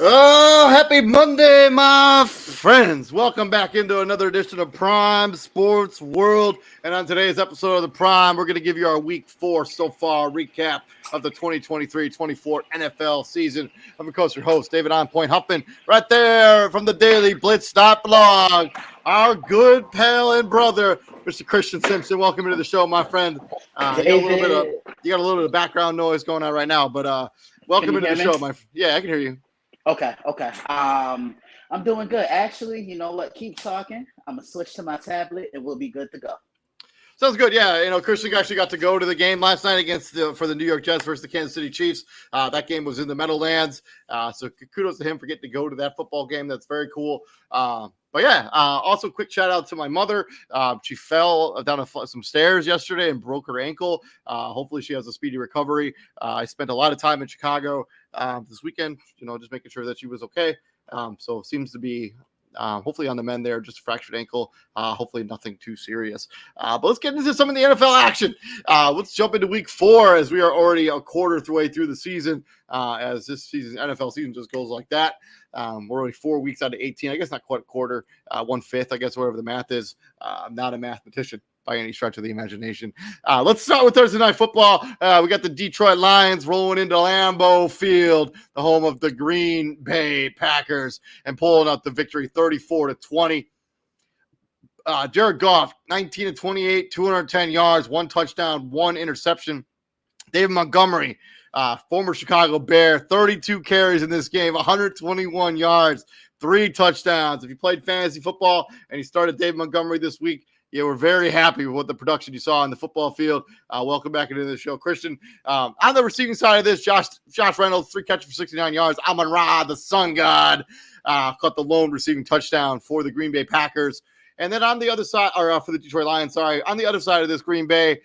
Oh, happy Monday, my friends. Welcome back into another edition of Prime Sports World. And on today's episode of the Prime, we're going to give you our week 4 so far recap of the 2023-24 NFL season. I'm, of course, your host, David On Point Huffman, right there from the Daily Blitz blog. Our good pal and brother, Mr. Christian Simpson. Welcome into the show, my friend. You got a little bit of background noise going on right now, but welcome into the show, Yeah, I can hear you. Okay. I'm doing good. Actually, you know what? Keep talking. I'm going to switch to my tablet and we'll be good to go. Sounds good. Yeah, Christian actually got to go to the game last night for the New York Jets versus the Kansas City Chiefs. That game was in the Meadowlands. So kudos to him for getting to go to that football game. That's very cool. But yeah, also quick shout out to my mother. She fell down some stairs yesterday and broke her ankle. Hopefully she has a speedy recovery. I spent a lot of time in Chicago this weekend, just making sure that she was okay. So it seems to be hopefully on the mend there, just a fractured ankle. Hopefully nothing too serious. But let's get into some of the NFL action. Let's jump into week 4 as we are already a quarter through the season. As this season, NFL season just goes like that. We're only 4 weeks out of 18. I guess not quite a quarter, 1/5, I guess, whatever the math is. I'm not a mathematician by any stretch of the imagination. Let's start with Thursday Night Football. We got the Detroit Lions rolling into Lambeau Field, the home of the Green Bay Packers, and pulling out the victory 34-20. Jared Goff, 19-28, 210 yards, 1 touchdown, 1 interception. David Montgomery, former Chicago Bear, 32 carries in this game, 121 yards, 3 touchdowns. If you played fantasy football and you started David Montgomery this week, yeah, we're very happy with what the production you saw on the football field. Welcome back into the show, Christian. On the receiving side of this, Josh Reynolds, 3 catches for 69 yards. Amon-Ra, the sun god, caught the lone receiving touchdown for the Green Bay Packers. And then on the other side, or for the Detroit Lions, sorry, on the other side of this, Green Bay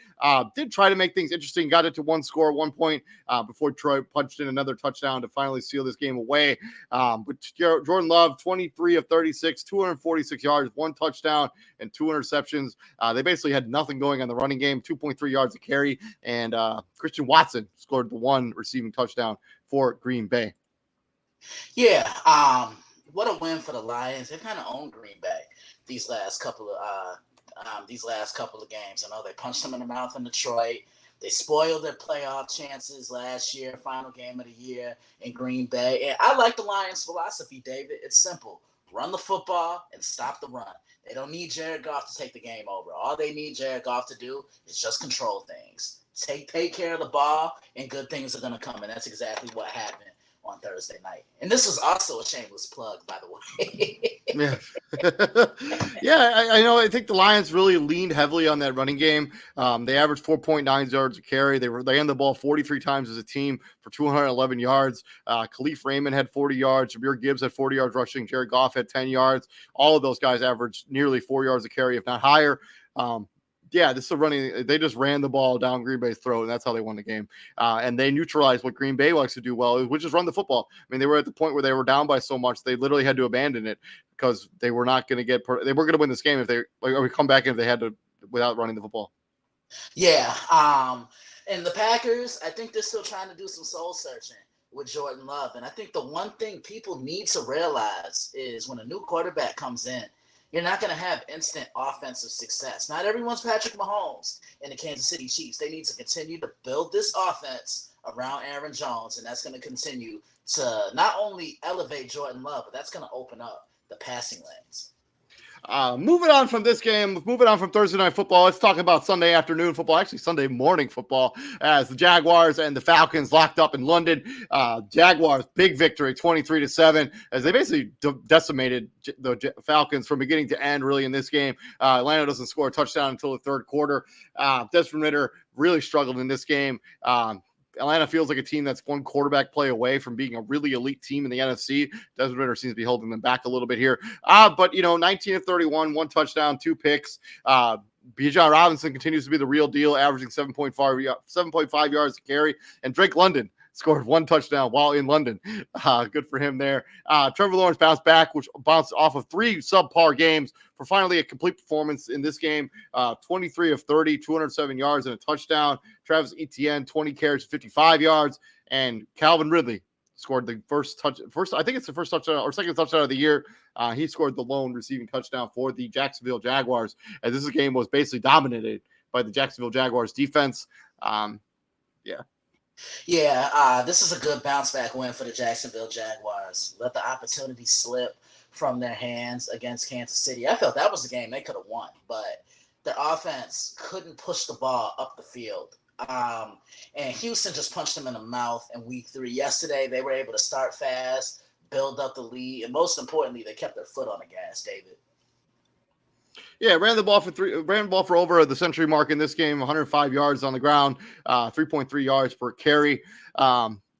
did try to make things interesting, got it to one score at one point before Detroit punched in another touchdown to finally seal this game away. But Jordan Love, 23 of 36, 246 yards, one touchdown, and 2 interceptions. They basically had nothing going on the running game, 2.3 yards a carry, and Christian Watson scored the one receiving touchdown for Green Bay. Yeah, what a win for the Lions. They kind of owned Green Bay these last couple of games. I know they punched them in the mouth in Detroit. They spoiled their playoff chances last year, final game of the year in Green Bay. And I like the Lions' philosophy, David. It's simple. Run the football and stop the run. They don't need Jared Goff to take the game over. All they need Jared Goff to do is just control things. Take care of the ball, and good things are going to come. And that's exactly what happened on Thursday night. And this was also a shameless plug, by the way. Yeah. Yeah, I know. I think the Lions really leaned heavily on that running game. They averaged 4.9 yards a carry. They ended the ball 43 times as a team for 211 yards. Khalif Raymond had 40 yards. Jahmyr Gibbs had 40 yards rushing. Jared Goff had 10 yards. All of those guys averaged nearly 4 yards a carry, if not higher. Yeah, this is a running. They just ran the ball down Green Bay's throat, and that's how they won the game. And they neutralized what Green Bay likes to do well, which is run the football. I mean, they were at the point where they were down by so much they literally had to abandon it because they were not going to get. They were going to win this game if they come back if they had to without running the football. Yeah, and the Packers, I think they're still trying to do some soul searching with Jordan Love, and I think the one thing people need to realize is when a new quarterback comes in, you're not going to have instant offensive success. Not everyone's Patrick Mahomes and the Kansas City Chiefs. They need to continue to build this offense around Aaron Jones, and that's going to continue to not only elevate Jordan Love, but that's going to open up the passing lanes. Moving on from this game, moving on from Thursday night football, let's talk about Sunday afternoon football, actually Sunday morning football, as the Jaguars and the Falcons locked up in London. Jaguars, big victory, 23-7, as they basically decimated the Falcons from beginning to end, really, in this game. Atlanta doesn't score a touchdown until the third quarter. Desmond Ridder really struggled in this game. Atlanta feels like a team that's one quarterback play away from being a really elite team in the NFC. Desmond Ridder seems to be holding them back a little bit here. But, 19 of 31, one touchdown, 2 picks. Bijan Robinson continues to be the real deal, averaging 7.5 yards to carry. And Drake London scored 1 touchdown while in London. Good for him there. Trevor Lawrence bounced back, which bounced off of 3 subpar games for finally a complete performance in this game. 23 of 30, 207 yards and a touchdown. Travis Etienne, 20 carries, 55 yards. And Calvin Ridley scored the I think it's the first touchdown or second touchdown of the year. He scored the lone receiving touchdown for the Jacksonville Jaguars, as this game was basically dominated by the Jacksonville Jaguars defense. Yeah, this is a good bounce back win for the Jacksonville Jaguars. Let the opportunity slip from their hands against Kansas City. I felt that was the game they could have won, but their offense couldn't push the ball up the field. And Houston just punched them in the mouth in week 3. Yesterday, they were able to start fast, build up the lead, and most importantly, they kept their foot on the gas, David. Yeah, ran the ball for over the century mark in this game, 105 yards on the ground, 3.3 yards per carry.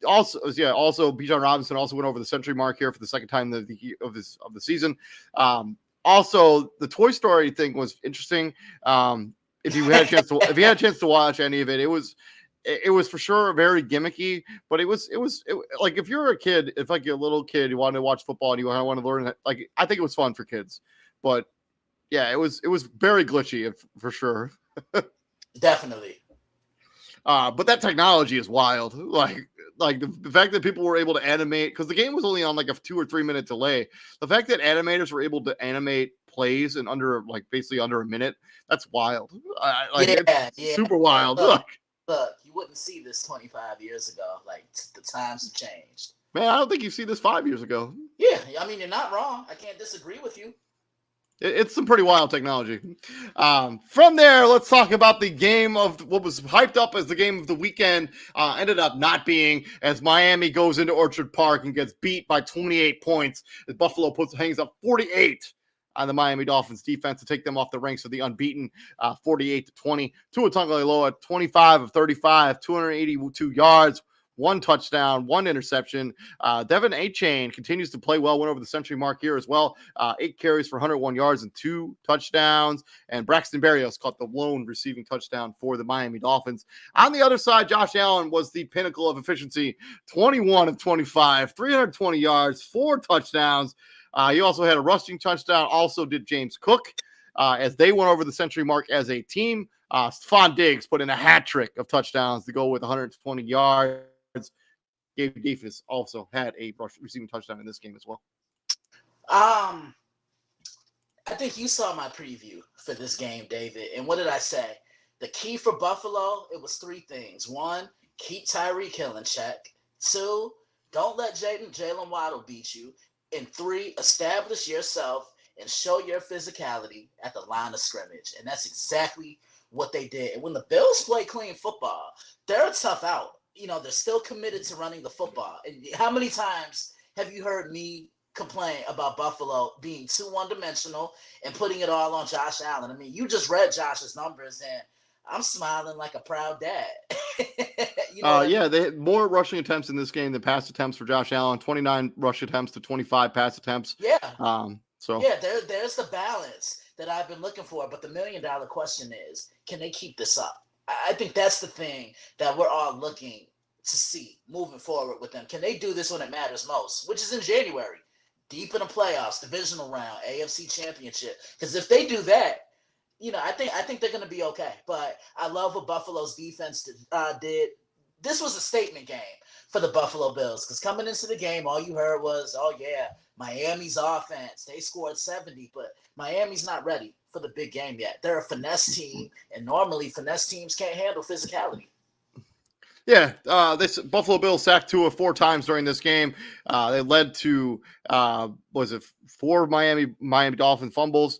Also Bijan Robinson also went over the century mark here for the second time of the season. Also, the Toy Story thing was interesting. If you had a chance to watch any of it, it was for sure very gimmicky, but it was like if you're a kid, if like you're a little kid, you want to watch football and you want to learn, like I think it was fun for kids, but yeah, it was very glitchy for sure. Definitely. But that technology is wild. Like the fact that people were able to animate, because the game was only on like a 2 or 3 minute delay. The fact that animators were able to animate plays in basically under a minute, that's wild. It's super wild. Look, you wouldn't see this 25 years ago. Like the times have changed. Man, I don't think you see this 5 years ago. Yeah, I mean, you're not wrong. I can't disagree with you. It's some pretty wild technology. From there, let's talk about the game of what was hyped up as the game of the weekend. Ended up not being, as Miami goes into Orchard Park and gets beat by 28 points. As Buffalo hangs up 48 on the Miami Dolphins defense to take them off the ranks of the unbeaten, 48-20. Tua Tagovailoa, 25 of 35, 282 yards, 1 touchdown, 1 interception. Devin A-Chain continues to play well, went over the century mark here as well. 8 carries for 101 yards and 2 touchdowns. And Braxton Berrios caught the lone receiving touchdown for the Miami Dolphins. On the other side, Josh Allen was the pinnacle of efficiency, 21 of 25, 320 yards, 4 touchdowns. He also had a rushing touchdown. Also did James Cook as they went over the century mark as a team. Stephon Diggs put in a hat trick of touchdowns to go with 120 yards. Gabe Davis also had a receiving touchdown in this game as well. I think you saw my preview for this game, David. And what did I say? The key for Buffalo, it was 3 things. 1, keep Tyreek Hill in check. 2, don't let Jalen Waddle beat you. And 3, establish yourself and show your physicality at the line of scrimmage. And that's exactly what they did. And when the Bills play clean football, they're a tough out. They're still committed to running the football. And how many times have you heard me complain about Buffalo being too one-dimensional and putting it all on Josh Allen? I mean, you just read Josh's numbers, and I'm smiling like a proud dad. They had more rushing attempts in this game than pass attempts for Josh Allen. 29 rush attempts to 25 pass attempts. Yeah. There's the balance that I've been looking for. But the $1 million question is, can they keep this up? I think that's the thing that we're all looking to see moving forward with them. Can they do this when it matters most, which is in January, deep in the playoffs, divisional round, AFC Championship? Because if they do that, I think they're going to be okay. But I love what Buffalo's defense did. This was a statement game for the Buffalo Bills, because coming into the game, all you heard was, oh, yeah, Miami's offense. They scored 70, but Miami's not ready for the big game yet. They're a finesse team, and normally finesse teams can't handle physicality. Yeah, this Buffalo Bills sacked Tua 4 times during this game. They led to 4 Miami Dolphin fumbles.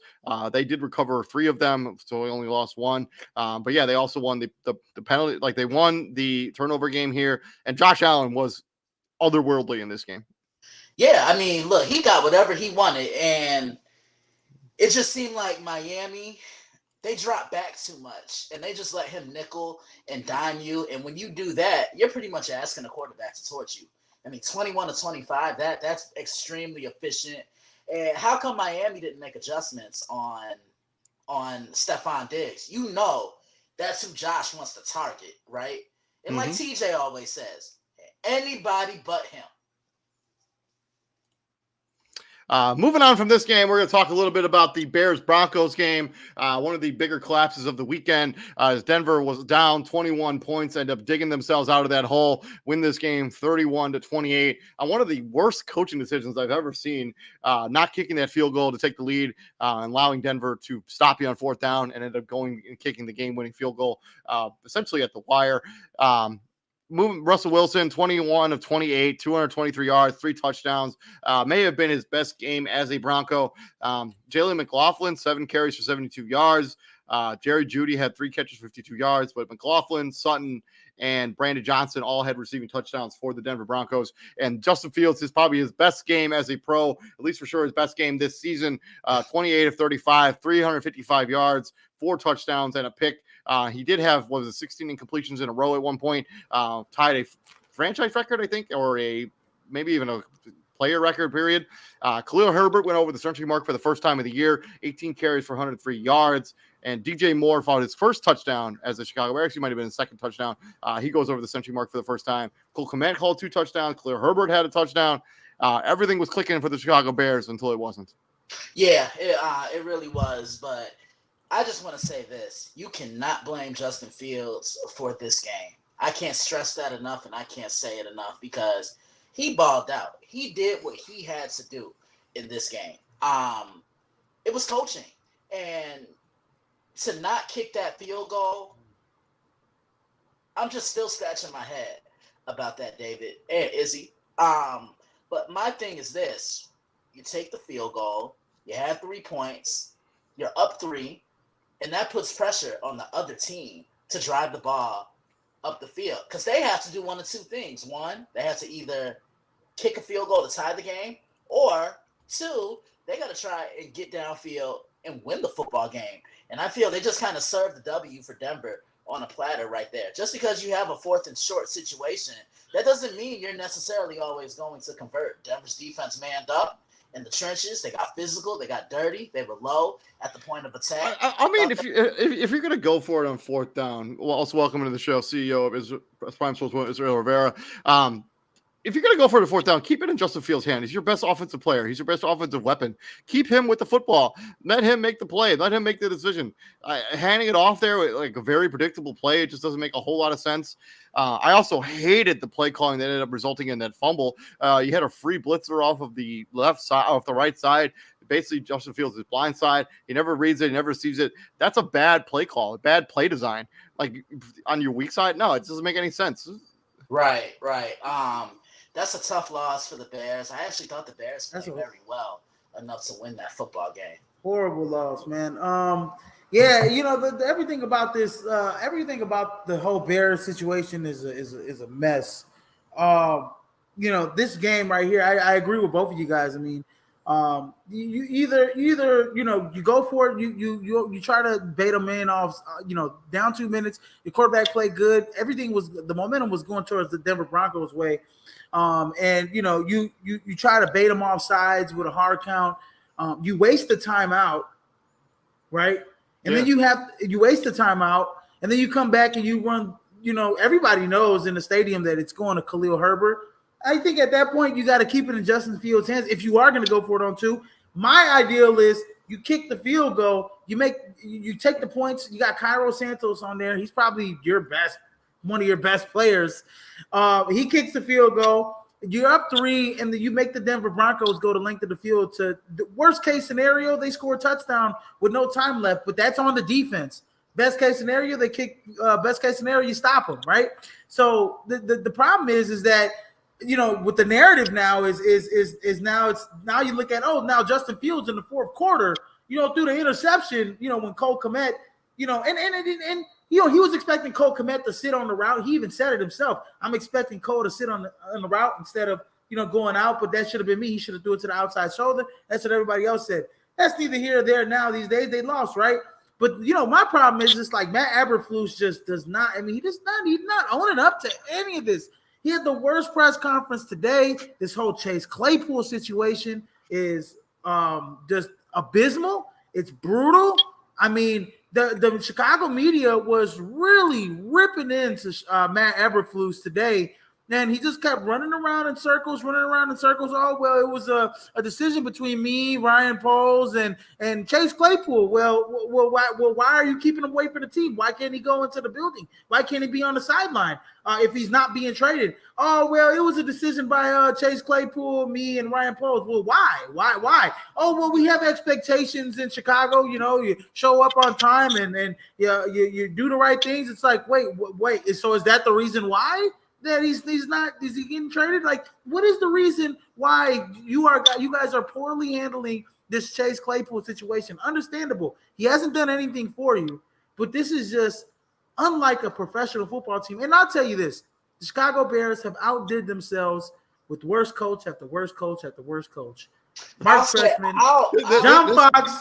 They did recover 3 of them, so they only lost 1. But yeah, they also won the penalty. Like, they won the turnover game here, and Josh Allen was otherworldly in this game. Yeah, I mean, look, he got whatever he wanted, and it just seemed like Miami, they dropped back too much, and they just let him nickel and dime you. And when you do that, you're pretty much asking the quarterback to torch you. I mean, 21 to 25, that's extremely efficient. And how come Miami didn't make adjustments on Stephon Diggs? That's who Josh wants to target, right? And like TJ always says, anybody but him. Moving on from this game, we're going to talk a little bit about the Bears-Broncos game. One of the bigger collapses of the weekend as Denver was down 21 points, ended up digging themselves out of that hole, win this game 31-28. One of the worst coaching decisions I've ever seen, not kicking that field goal to take the lead and allowing Denver to stop you on 4th down and end up going and kicking the game-winning field goal essentially at the wire. Russell Wilson, 21 of 28, 223 yards, 3 touchdowns. May have been his best game as a Bronco. Jalen McLaughlin, 7 carries for 72 yards. Jerry Jeudy had 3 catches, 52 yards. But McLaughlin, Sutton, and Brandon Johnson all had receiving touchdowns for the Denver Broncos. And Justin Fields is probably his best game as a pro, at least for sure his best game this season. 28 of 35, 355 yards, 4 touchdowns, and a pick. He did have, 16 incompletions in a row at one point, tied a franchise record, I think, or maybe even a player record period. Khalil Herbert went over the century mark for the first time of the year, 18 carries for 103 yards. And DJ Moore found his first touchdown as a Chicago Bear. Actually, might have been his second touchdown. He goes over the century mark for the first time. Cole Kmet called 2 touchdowns. Khalil Herbert had a touchdown. Everything was clicking for the Chicago Bears until it wasn't. Yeah, it really was. But I just want to say this. You cannot blame Justin Fields for this game. I can't stress that enough, and I can't say it enough, because he balled out. He did what he had to do in this game. It was coaching. And to not kick that field goal, I'm just still scratching my head about that, David and Izzy. But my thing is this. You take the field goal, you have 3 points, you're up 3, and that puts pressure on the other team to drive the ball up the field, because they have to do one of 2 things. 1, they have to either kick a field goal to tie the game, or 2, they got to try and get downfield and win the football game. And I feel they just kind of served the W for Denver on a platter right there. Just because you have a 4th and short situation, that doesn't mean you're necessarily always going to convert. Denver's defense manned up in the trenches. They got physical. They got dirty. They were low at the point of attack. I mean, if you're gonna go for it on 4th down, well, also welcome to the show, CEO of Prime Sports Israel Rivera. If you're going to go for the 4th down, keep it in Justin Fields' hand. He's your best offensive player. He's your best offensive weapon. Keep him with the football. Let him make the play. Let him make the decision. Handing it off there with like a very predictable play, it just doesn't make a whole lot of sense. I also hated the play calling that ended up resulting in that fumble. You had a free blitzer off of the left side, off the right side. Basically, Justin Fields is blind side. He never reads it. He never receives it. That's a bad play call, a bad play design. Like on your weak side, no, it doesn't make any sense. Right. That's a tough loss for the Bears. I actually thought the Bears played very well enough to win that football game. Horrible loss, man. Yeah, you know, everything about this, everything about the whole Bears situation is a mess. You know, this game right here, I agree with both of you guys. I mean, you either you know, you go for it, you try to bait them in off, you know, down 2 minutes. Your quarterback played good. The momentum was going towards the Denver Broncos way. And you know, you try to bait them off sides with a hard count. You waste the timeout, right? And then you waste the timeout, and then you come back and you run. You know, everybody knows in the stadium that it's going to Khalil Herbert. I think at that point you got to keep it in Justin Fields' hands if you are going to go for it on 2. My ideal is you kick the field goal, you take the points. You got Cairo Santos on there. He's probably one of your best players. He kicks the field goal. You're up 3, and then you make the Denver Broncos go the length of the field. To the worst case scenario, they score a touchdown with no time left, but that's on the defense. Best case scenario, they kick. Best case scenario, you stop them, right? So the problem is that, you know, with the narrative now is now you look at, now Justin Fields in the 4th quarter, you know, through the interception, you know, when Cole Kmet, you know, and you know, he was expecting Cole Kmet to sit on the route. He even said it himself. I'm expecting Cole to sit on the route instead of, you know, going out, but that should have been me. He should have threw it to the outside shoulder. That's what everybody else said. That's neither here or there now. These days they lost, right? But, you know, my problem is just like Matt Eberflus just does not. I mean, he's not owning up to any of this. He had the worst press conference today. This whole Chase Claypool situation is just abysmal. It's brutal. I mean, the Chicago media was really ripping into Matt Eberflus today. And he just kept running around in circles. Oh, well, it was a decision between me, Ryan Poles, and Chase Claypool. Well, why are you keeping him away from the team? Why can't he go into the building? Why can't he be on the sideline if he's not being traded? Oh, well, it was a decision by Chase Claypool, me, and Ryan Poles. Well, why? Oh, well, we have expectations in Chicago. You know, you show up on time and you do the right things. It's like, wait. So is that the reason why? That is he getting traded? Like, what is the reason why you guys are poorly handling this Chase Claypool situation? Understandable. He hasn't done anything for you, but this is just unlike a professional football team. And I'll tell you this, the Chicago Bears have outdid themselves with worst coach after worst coach after worst coach. Mark Trestman, John Fox,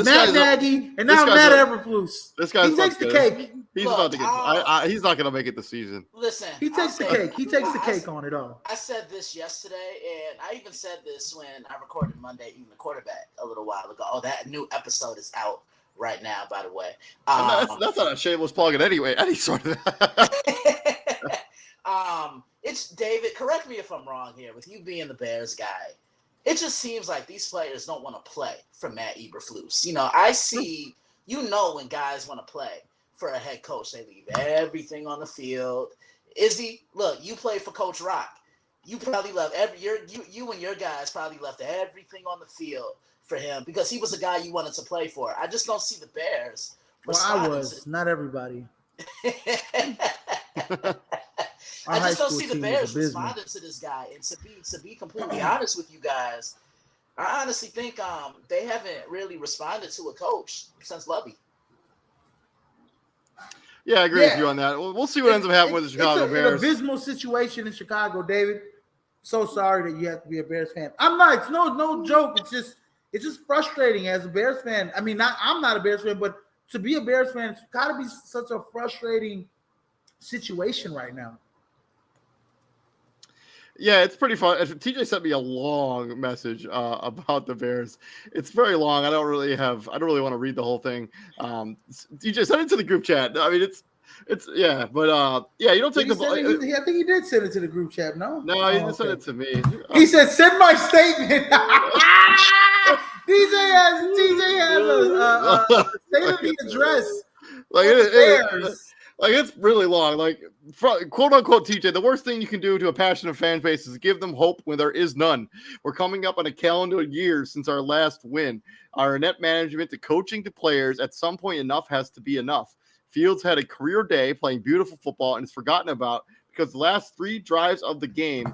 Matt Nagy, and now Matt Eberflus. This guy takes the cake. He's about to get. He's not going to make it this season. Listen, he takes the cake. He takes the cake on it all. I said this yesterday, and I even said this when I recorded Monday Eating the Quarterback a little while ago. Oh, that new episode is out right now, by the way. That's not a shameless plug in anyway. Any sort of. It's David. Correct me if I'm wrong here. With you being the Bears guy, it just seems like these players don't want to play for Matt Eberflus. You know, I see. You know, when guys want to play for a head coach, they leave everything on the field. Look, you play for Coach Rock. You probably left you and your guys probably left everything on the field for him because he was a guy you wanted to play for. I just don't see the Bears. Well, I was, not everybody. I just don't see the Bears responding to this guy. And to be completely honest with you guys, I honestly think they haven't really responded to a coach since Lovey. Yeah, I agree with you on that. We'll see what ends up happening with the Chicago Bears. It's an abysmal situation in Chicago, David. So sorry that you have to be a Bears fan. I'm not. It's no joke. It's just frustrating as a Bears fan. I mean, I'm not a Bears fan, but to be a Bears fan, it's got to be such a frustrating situation right now. Yeah, it's pretty fun. TJ sent me a long message about the Bears. It's very long. I don't really want to read the whole thing. TJ, send it to the group chat. I mean, it's yeah, but yeah, you don't take the ball. I think he did send it to the group chat. No, he just sent it to me. He said, "Send my statement." TJ has a state of the address. Like it's really long. Like quote unquote TJ, the worst thing you can do to a passionate fan base is give them hope when there is none. We're coming up on a calendar year since our last win. Our net management to coaching to players, at some point enough has to be enough. Fields had a career day playing beautiful football and is forgotten about because the last 3 drives of the game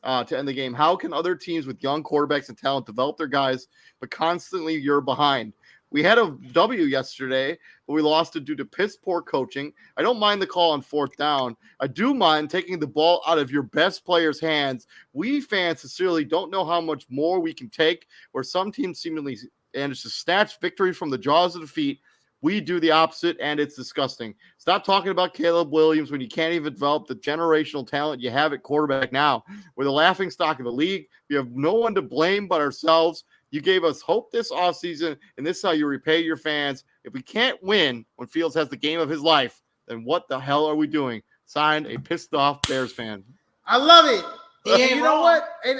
to end the game. How can other teams with young quarterbacks and talent develop their guys, but constantly you're behind? We had a W yesterday, but we lost it due to piss poor coaching. I don't mind the call on 4th down. I do mind taking the ball out of your best player's hands. We fans sincerely don't know how much more we can take, where some teams seemingly manage to snatch victory from the jaws of defeat. We do the opposite, and it's disgusting. Stop talking about Caleb Williams when you can't even develop the generational talent you have at quarterback now. We're the laughing stock of the league. We have no one to blame but ourselves. You gave us hope this offseason, and this is how you repay your fans. If we can't win when Fields has the game of his life, then what the hell are we doing? Signed, a pissed off Bears fan. I love it. You know what? And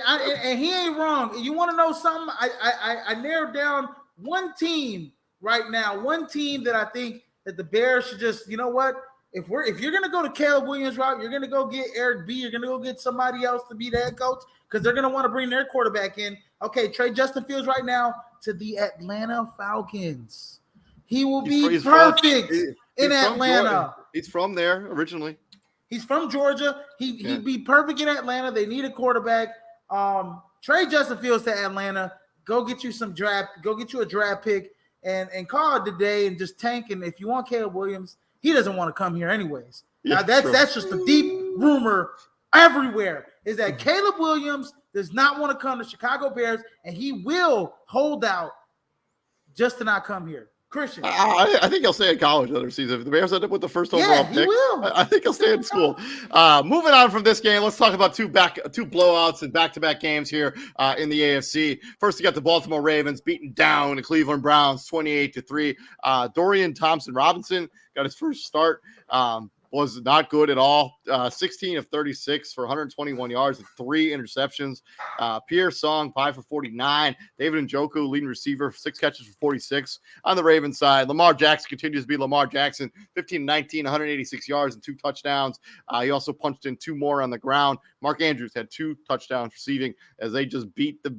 he ain't wrong. You want to know something? I narrowed down one team right now. One team that I think that the Bears should just, you know what? If you're gonna go to Caleb Williams route, you're gonna go get Eric B. You're gonna go get somebody else to be the head coach because they're gonna want to bring their quarterback in. Okay, trade Justin Fields right now to the Atlanta Falcons. He will be perfect in Atlanta. He's from there originally. He's from Georgia. He'd be perfect in Atlanta. They need a quarterback. Trade Justin Fields to Atlanta. Go get you a draft pick and call it the day and just tank. And if you want Caleb Williams, he doesn't want to come here anyways. Yeah, now that's just a deep rumor everywhere is that Caleb Williams does not want to come to Chicago Bears, and he will hold out just to not come here. Christian, I think he'll stay in college another season. If the Bears end up with the first overall pick, will. I think he'll stay in school. Moving on from this game, let's talk about two blowouts and back-to-back games here in the AFC. First, you got the Baltimore Ravens beating down the Cleveland Browns 28-3. Dorian Thompson-Robinson got his first start. Was not good at all. 16 of 36 for 121 yards and 3 interceptions. Pierre Song, 5 for 49. David Njoku, leading receiver, 6 catches for 46. On the Ravens side, Lamar Jackson continues to be Lamar Jackson, 15-19, 186 yards and 2 touchdowns. He also punched in 2 more on the ground. Mark Andrews had 2 touchdowns receiving as they just beat the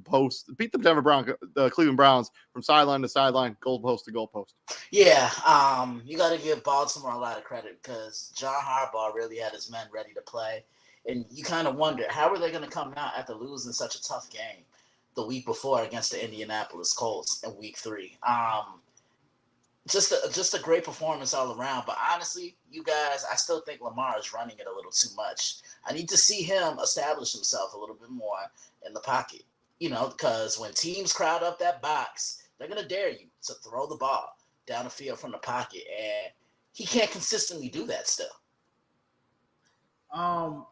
Cleveland Browns from sideline to sideline, goalpost to goalpost. Yeah, you got to give Baltimore a lot of credit because John Harbaugh really had his men ready to play. And you kind of wonder, how are they going to come out after losing such a tough game the week before against the Indianapolis Colts in week 3? Just a great performance all around. But honestly, you guys, I still think Lamar is running it a little too much. I need to see him establish himself a little bit more in the pocket, because when teams crowd up that box, they're going to dare you to throw the ball down the field from the pocket. And he can't consistently do that still. Man,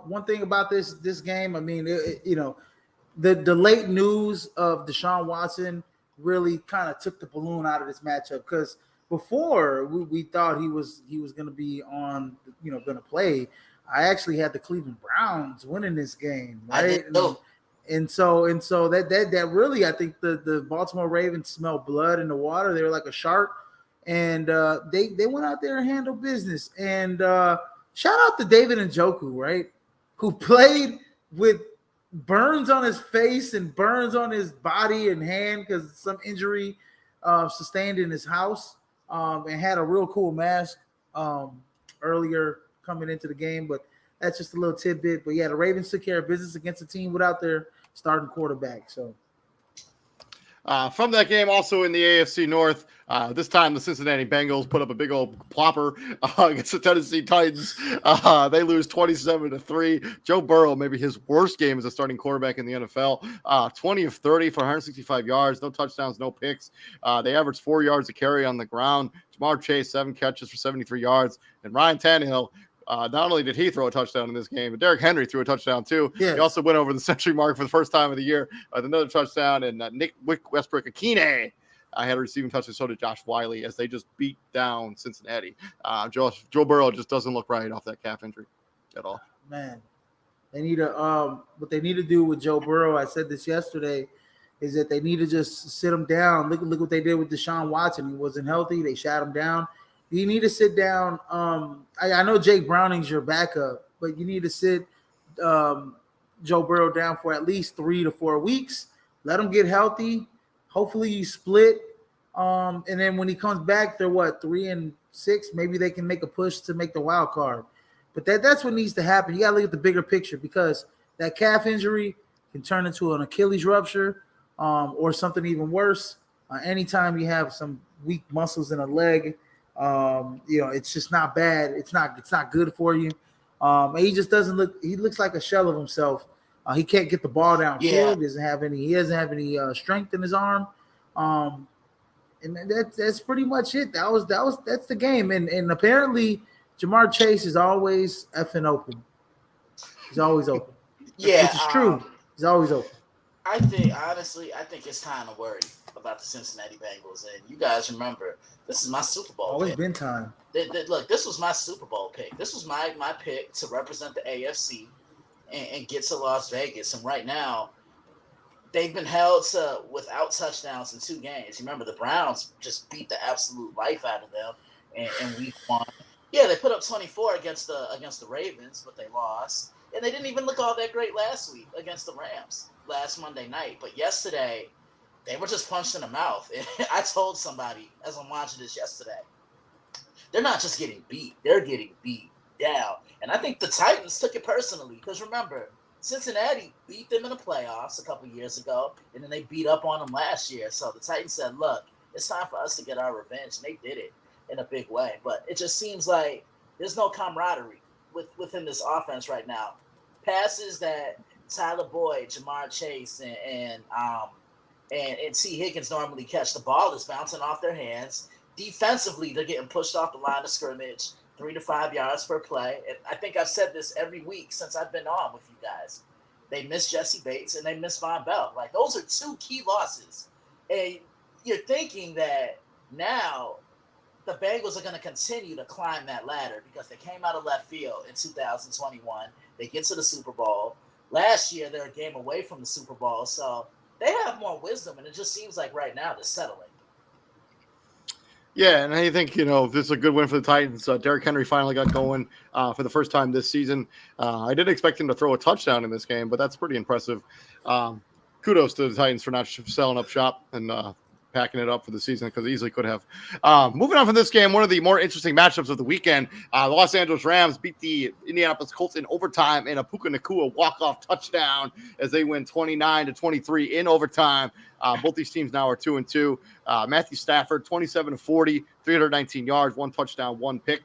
one thing about this game, I mean, the late news of Deshaun Watson really kind of took the balloon out of this matchup because before we thought he was going to be on, going to play. I actually had the Cleveland Browns winning this game, right? And so that really, I think the Baltimore Ravens smelled blood in the water. They were like a shark, and they went out there and handled business. And shout out to David Njoku, right, who played with burns on his face and burns on his body and hand because some injury sustained in his house, and had a real cool mask earlier coming into the game. But that's just a little tidbit. But yeah, the Ravens took care of business against a team without their starting quarterback. So From that game, also in the AFC North, this time the Cincinnati Bengals put up a big old plopper against the Tennessee Titans. They lose 27-3. Joe Burrow, maybe his worst game as a starting quarterback in the NFL. 20 of 30 for 165 yards, no touchdowns, no picks. They averaged 4 yards a carry on the ground. Jamar Chase, 7 catches for 73 yards. And Ryan Tannehill, not only did he throw a touchdown in this game, but Derrick Henry threw a touchdown too. Yes. He also went over the century mark for the first time of the year with another touchdown. And Nick Westbrook-Akine had a receiving touchdown. So did Josh Wiley as they just beat down Cincinnati. Joe Burrow just doesn't look right off that calf injury at all. Man, they need to what they need to do with Joe Burrow. I said this yesterday. Is that they need to just sit him down. Look what they did with Deshaun Watson. He wasn't healthy. They shot him down. You need to sit down. I know Jake Browning's your backup, but you need to sit Joe Burrow down for at least 3 to 4 weeks. Let him get healthy. Hopefully you split. And then when he comes back, they're 3-6. Maybe they can make a push to make the wild card. But that's what needs to happen. You got to look at the bigger picture because that calf injury can turn into an Achilles rupture or something even worse. Anytime you have some weak muscles in a leg, it's just not bad. It's not good for you. And he just doesn't look. He looks like a shell of himself. He can't get the ball downfield. Yeah. He doesn't have any strength in his arm. And that's pretty much it. That's the game. And apparently Jamar Chase is always effing open. He's always open. Yeah, which is true. He's always open. I think it's time to worry about the Cincinnati Bengals. And you guys remember, this is my Super Bowl Always pick. been time. Look, this was my Super Bowl pick. This was my pick to represent the AFC and get to Las Vegas. And right now, they've been held to without touchdowns in 2 games. You remember the Browns just beat the absolute life out of them in week 1. Yeah, they put up 24 against the Ravens, but they lost. And they didn't even look all that great last week against the Rams last Monday night. But yesterday, they were just punched in the mouth. And I told somebody as I'm watching this yesterday, they're not just getting beat. They're getting beat down. And I think the Titans took it personally. Because remember, Cincinnati beat them in the playoffs a couple years ago. And then they beat up on them last year. So the Titans said, look, it's time for us to get our revenge. And they did it in a big way. But it just seems like there's no camaraderie within this offense right now. Passes that Tyler Boyd, Jamar Chase, and T. Higgins normally catch, the ball is bouncing off their hands. Defensively, they're getting pushed off the line of scrimmage, 3 to 5 yards per play. And I think I've said this every week since I've been on with you guys. They miss Jesse Bates and they miss Von Bell. Like, those are 2 key losses. And you're thinking that now the Bengals are going to continue to climb that ladder because they came out of left field in 2021. They get to the Super Bowl. Last year, they're a game away from the Super Bowl. So they have more wisdom, and it just seems like right now they're settling. Yeah, and I think, this is a good win for the Titans. Derrick Henry finally got going for the first time this season. I didn't expect him to throw a touchdown in this game, but that's pretty impressive. Kudos to the Titans for not selling up shop and packing it up for the season because they easily could have. Moving on from this game, one of the more interesting matchups of the weekend, the Los Angeles Rams beat the Indianapolis Colts in overtime in a Puka Nacua walk-off touchdown as they win 29-23 in overtime. Both these teams now are 2-2. Matthew Stafford, 27-40, 319 yards, 1 touchdown, 1 pick.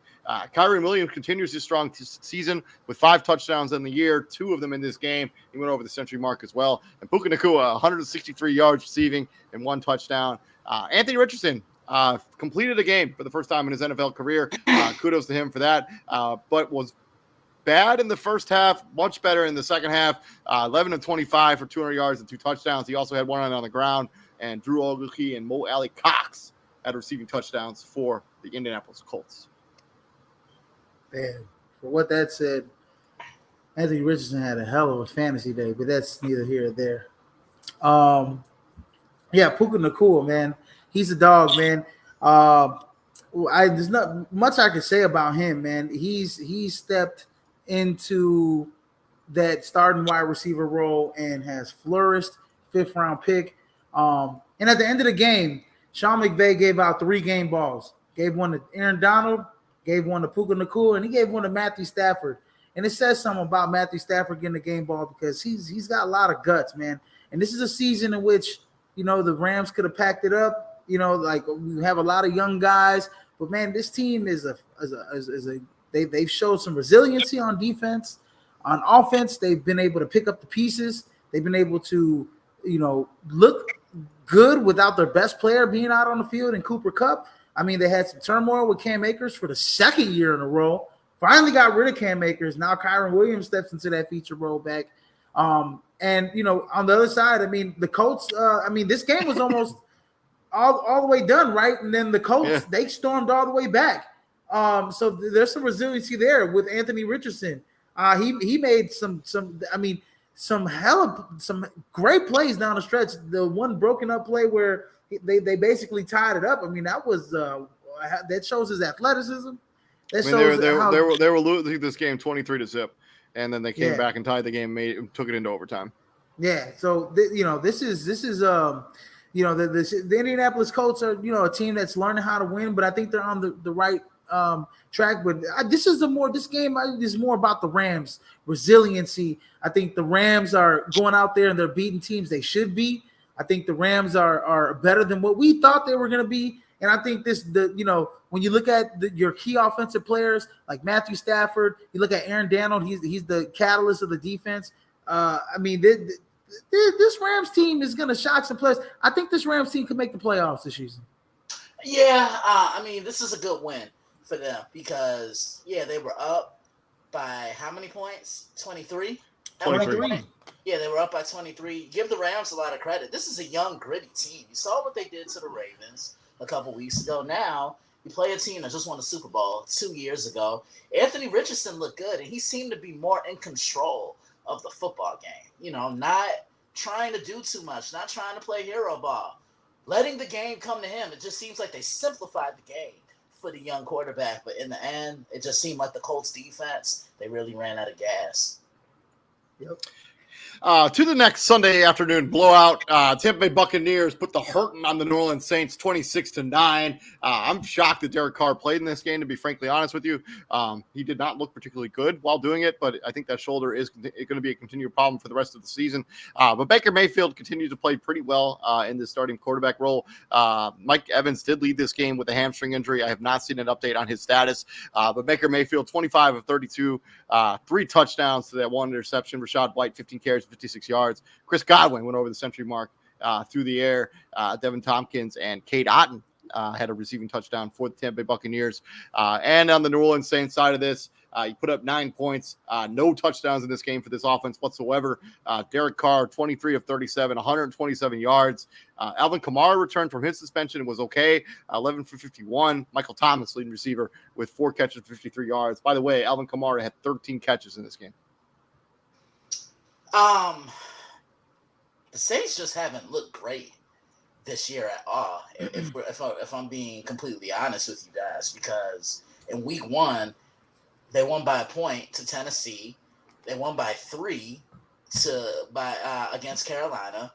Kyrie Williams continues his strong season with 5 touchdowns in the year, 2 of them in this game. He went over the century mark as well. And Puka Nacua, 163 yards receiving and 1 touchdown. Anthony Richardson completed a game for the first time in his NFL career. Kudos to him for that. But was bad in the first half, much better in the second half. 11 of 25 for 200 yards and 2 touchdowns. He also had 1 on the ground. And Drew Ogletree and Mo Alley Cox had receiving touchdowns for the Indianapolis Colts. Man, for what that said, Anthony Richardson had a hell of a fantasy day, but that's neither here or there. Yeah, Puka Nacua, man. He's a dog, man. There's not much I can say about him, man. He's stepped into that starting wide receiver role and has flourished. 5th round pick. And at the end of the game, Sean McVay gave out 3 game balls. Gave one to Aaron Donald, gave one to Puka Nacua, and he gave one to Matthew Stafford. And it says something about Matthew Stafford getting the game ball because he's got a lot of guts, man. And this is a season in which the Rams could have packed it up. Like we have a lot of young guys, but man, this team is they've showed some resiliency on defense. On offense, they've been able to pick up the pieces. They've been able to, look good without their best player being out on the field in Cooper Kupp. I mean, they had some turmoil with Cam Akers for the second year in a row. Finally got rid of Cam Akers. Now Kyron Williams steps into that feature role back. And, on the other side, I mean, the Colts, this game was almost all the way done, right? And then the Colts, they stormed all the way back. So there's some resiliency there with Anthony Richardson. He made some great plays down the stretch. The one broken up play where they basically tied it up. I mean, that shows his athleticism. They were losing this game 23-0, and then they came back and tied the game, took it into overtime. Yeah. So this is the Indianapolis Colts are a team that's learning how to win, but I think they're on the right track. But this game is more about the Rams' resiliency. I think the Rams are going out there and they're beating teams they should be. I think the Rams are better than what we thought they were going to be. And I think when you look at your key offensive players like Matthew Stafford, you look at Aaron Donald, he's the catalyst of the defense. This Rams team is going to shock some players. I think this Rams team could make the playoffs this season. Yeah, this is a good win for them because, they were up by how many points? 23? 23. Yeah, they were up by 23. Give the Rams a lot of credit. This is a young, gritty team. You saw what they did to the Ravens a couple weeks ago. Now, you play a team that just won the Super Bowl 2 years ago. Anthony Richardson looked good, and he seemed to be more in control of the football game. Not trying to do too much, not trying to play hero ball, letting the game come to him. It just seems like they simplified the game for the young quarterback. But in the end, it just seemed like the Colts defense, they really ran out of gas. Yep. To the next Sunday afternoon blowout, Tampa Bay Buccaneers put the hurting on the New Orleans Saints 26-9. I'm shocked that Derek Carr played in this game, to be frankly honest with you. He did not look particularly good while doing it, but I think that shoulder is going to be a continued problem for the rest of the season. But Baker Mayfield continued to play pretty well in the starting quarterback role. Mike Evans did lead this game with a hamstring injury. I have not seen an update on his status, but Baker Mayfield, 25 of 32, 3 touchdowns to that 1 interception. Rachaad White, 15 carries, 56 yards. Chris Godwin went over the century mark through the air. Devin Tompkins and Cade Otton had a receiving touchdown for the Tampa Bay Buccaneers. And on the New Orleans Saints side of this, he put up 9 points, no touchdowns in this game for this offense whatsoever. Derek Carr, 23 of 37, 127 yards. Alvin Kamara returned from his suspension and was okay, 11 for 51. Michael Thomas, leading receiver, with 4 catches, 53 yards. By the way, Alvin Kamara had 13 catches in this game. The Saints just haven't looked great this year at all. If I'm being completely honest with you guys, because in week 1, they won by a point to Tennessee. They won by 3 against Carolina.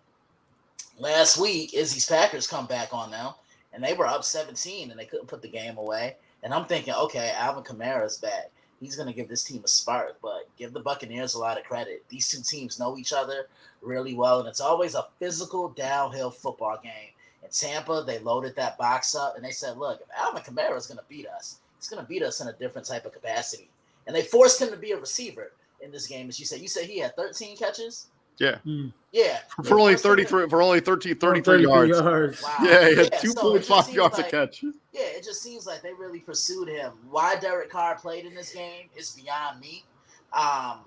Last week, Izzy's Packers come back on them, and they were up 17, and they couldn't put the game away. And I'm thinking, okay, Alvin Kamara's back. He's going to give this team a spark, but give the Buccaneers a lot of credit. These two teams know each other really well, and it's always a physical downhill football game. In Tampa, they loaded that box up, and they said, look, if Alvin Kamara is going to beat us, he's going to beat us in a different type of capacity. And they forced him to be a receiver in this game, as you said. You said he had 13 catches? Yeah. Yeah. For only 33 yards. Wow. Yeah, he had 2.5 yards a catch. Yeah, it just seems like they really pursued him. Why Derek Carr played in this game is beyond me. I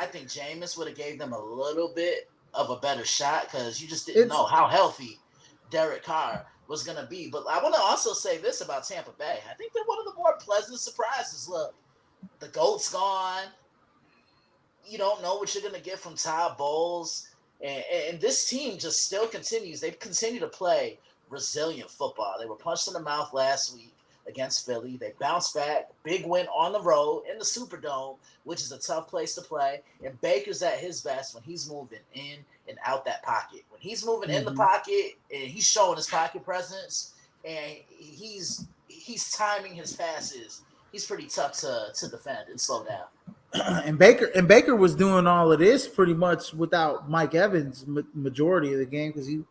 think Jameis would have gave them a little bit of a better shot because you just didn't know how healthy Derek Carr was going to be. But I want to also say this about Tampa Bay. I think they're one of the more pleasant surprises. Look, the GOAT's gone. You don't know what you're going to get from Todd Bowles. And this team just still continues. They continue to play resilient football. They were punched in the mouth last week against Philly. They bounced back. Big win on the road in the Superdome, which is a tough place to play. And Baker's at his best when he's moving in and out that pocket. When he's moving in the pocket and he's showing his pocket presence and he's timing his passes, he's pretty tough to defend and slow down. and Baker was doing all of this pretty much without Mike Evans majority of the game because he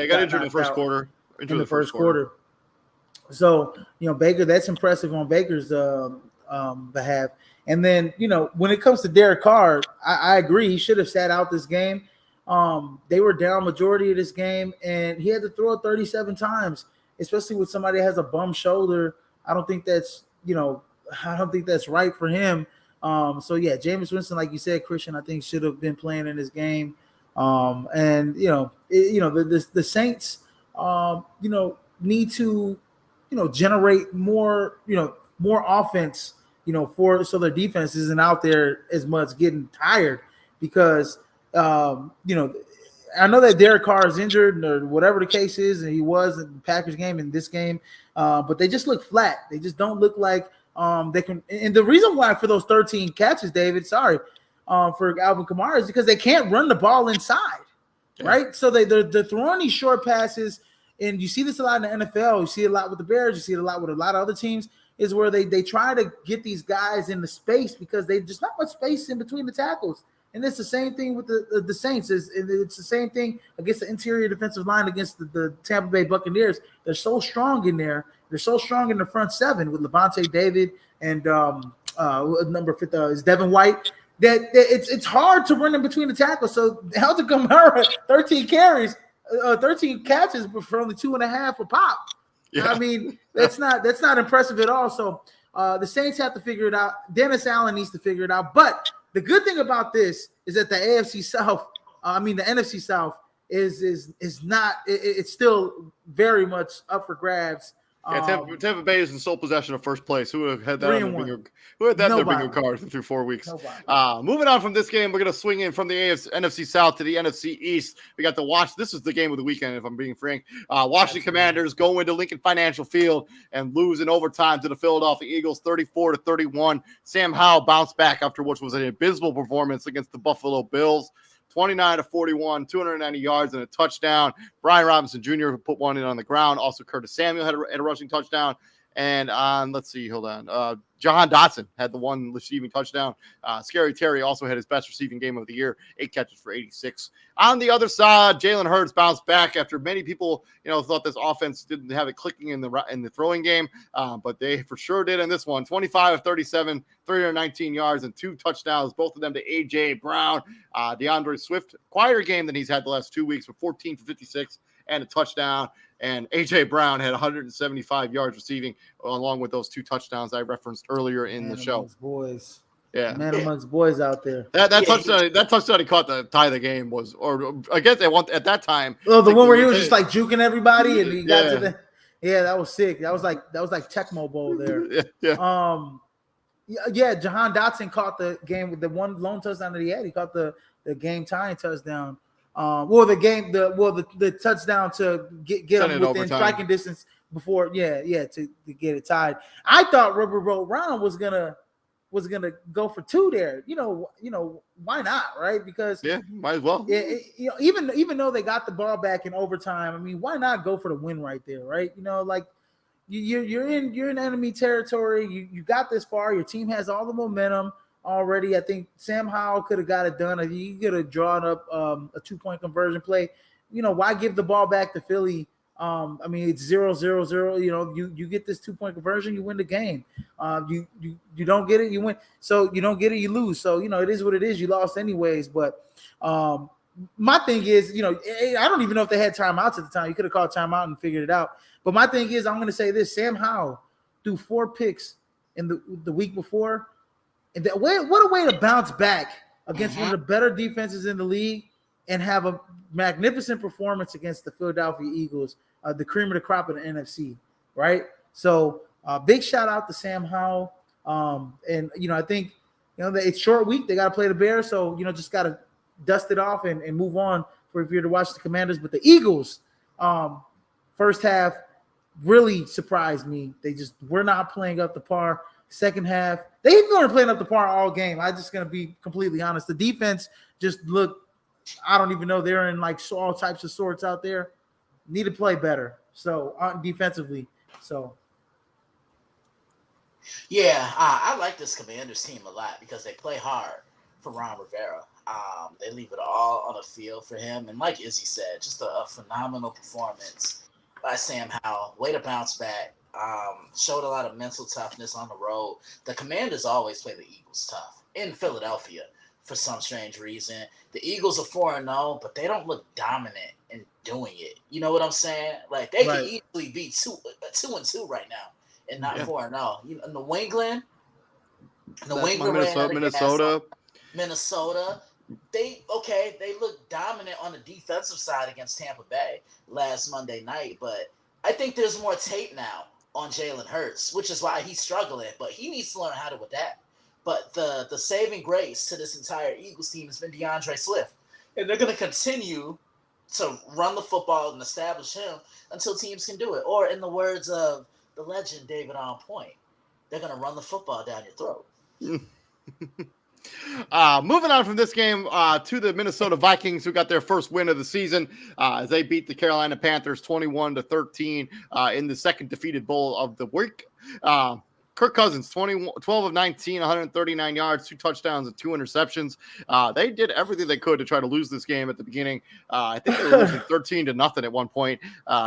got injured in the first quarter. In the first quarter. So Baker, that's impressive on Baker's behalf. And then when it comes to Derek Carr, I agree he should have sat out this game. They were down majority of this game, and he had to throw it 37 times, especially with somebody that has a bum shoulder. I don't think that's right for him. So yeah, Jameis Winston, like you said, Christian, I think should have been playing in this game. And the Saints, need to, generate more, more offense, so their defense isn't out there as much getting tired because, I know that Derek Carr is injured or whatever the case is, and he was in the Packers game in this game, but they just look flat. They just don't look like they can. And the reason why for those 13 catches, David, for Alvin Kamara is because they can't run the ball inside, right? So they're throwing these short passes, and you see this a lot in the NFL. You see it a lot with the Bears. You see it a lot with a lot of other teams. Is where they try to get these guys into space because they just not much space in between the tackles. And it's the same thing with the Saints. It's the same thing against the interior defensive line against the Tampa Bay Buccaneers. They're so strong in there. They're so strong in the front seven with Levante David and number 50 is Devin White that it's hard to run in between the tackles. So Alvin Kamara, 13 carries, 13 catches for only 2.5 a pop. Yeah. I mean, that's not impressive at all. So the Saints have to figure it out. Dennis Allen needs to figure it out. But the good thing about this is that the NFC South, the NFC South is not. It's still very much up for grabs. Yeah, Tampa Bay is in sole possession of first place. Who would have had that on their bingo card through 4 weeks? Moving on from this game, we're going to swing in from the NFC South to the NFC East. We got to watch. This is the game of the weekend, if I'm being frank. Washington Commanders go into Lincoln Financial Field and lose in overtime to the Philadelphia Eagles, 34-31. Sam Howell bounced back after what was an abysmal performance against the Buffalo Bills. 29-41, 290 yards and a touchdown. Brian Robinson Jr. put one in on the ground. Also, Curtis Samuel had a rushing touchdown. And Jahan Dotson had the one receiving touchdown. Scary Terry also had his best receiving game of the year, 8 catches for 86. On the other side, Jalen Hurts bounced back after many people, thought this offense didn't have it clicking in the throwing game, but they for sure did in this one. 25 of 37, 319 yards and 2 touchdowns, both of them to A.J. Brown. DeAndre Swift, quieter game than he's had the last 2 weeks with 14 for 56 and a touchdown. And A.J. Brown had 175 yards receiving, along with those 2 touchdowns I referenced earlier in the show. Boys. Yeah. Man amongst boys out there. That touchdown he caught to tie the game was, or I guess they want at that time. Oh, the one where he was just like juking everybody and he got to the. Yeah, that was sick. That was like Tecmo Bowl there. Jahan Dotson caught the game with the one lone touchdown that he had. He caught the game tying touchdown. The touchdown to get him within striking distance before, to get it tied. I thought Rubber Boat Round was gonna go for 2 there. Why not, right? Because might as well. Even though they got the ball back in overtime, why not go for the win right there, right? You're in enemy territory. You got this far. Your team has all the momentum already. I think Sam Howell could have got it done. He could have drawn up a 2-point conversion play. Why give the ball back to Philly? It's 0-0-0. You get this 2-point conversion, you win the game. You don't get it, you win. So you don't get it, you lose. So it is what it is. You lost anyways. But my thing is, I don't even know if they had timeouts at the time. You could have called timeout and figured it out. But my thing is, I'm going to say this: Sam Howell threw 4 picks in the week before. And what a way to bounce back against one of the better defenses in the league and have a magnificent performance against the Philadelphia Eagles, the cream of the crop of the NFC, right? So big shout out to Sam Howell. And, I think, it's short week. They got to play the Bears. So, just got to dust it off and move on if you're to watch the Commanders. But the Eagles, first half, really surprised me. They just were not playing up to par. Second half, they even weren't playing up to par all game. I'm just going to be completely honest. The defense just looked, I don't even know. They're in like all types of sorts out there. Need to play better. So defensively. So. Yeah, I like this Commanders team a lot because they play hard for Ron Rivera. They leave it all on the field for him, and like Izzy said, just a phenomenal performance by Sam Howell. Way to bounce back. Showed a lot of mental toughness on the road. The Commanders always play the Eagles tough in Philadelphia for some strange reason. The Eagles are 4-0, but they don't look dominant in doing it. You know what I'm saying? Like they could Right. easily be 2-2 right now and not Yeah. 4-0. You know, New England That's my ran out of gas on Minnesota. Minnesota. They look dominant on the defensive side against Tampa Bay last Monday night, but I think there's more tape now on Jalen Hurts, which is why he's struggling. But he needs to learn how to adapt. But the saving grace to this entire Eagles team has been DeAndre Swift, and they're going to continue to run the football and establish him until teams can do it. Or in the words of the legend David On Point, they're going to run the football down your throat. Moving on from this game to the Minnesota Vikings, who got their first win of the season as they beat the Carolina Panthers 21-13 in the second defeated bowl of the week. Kirk Cousins, 12 of 19, 139 yards, 2 touchdowns, and 2 interceptions. They did everything they could to try to lose this game at the beginning. I think they were losing 13-0 at one point.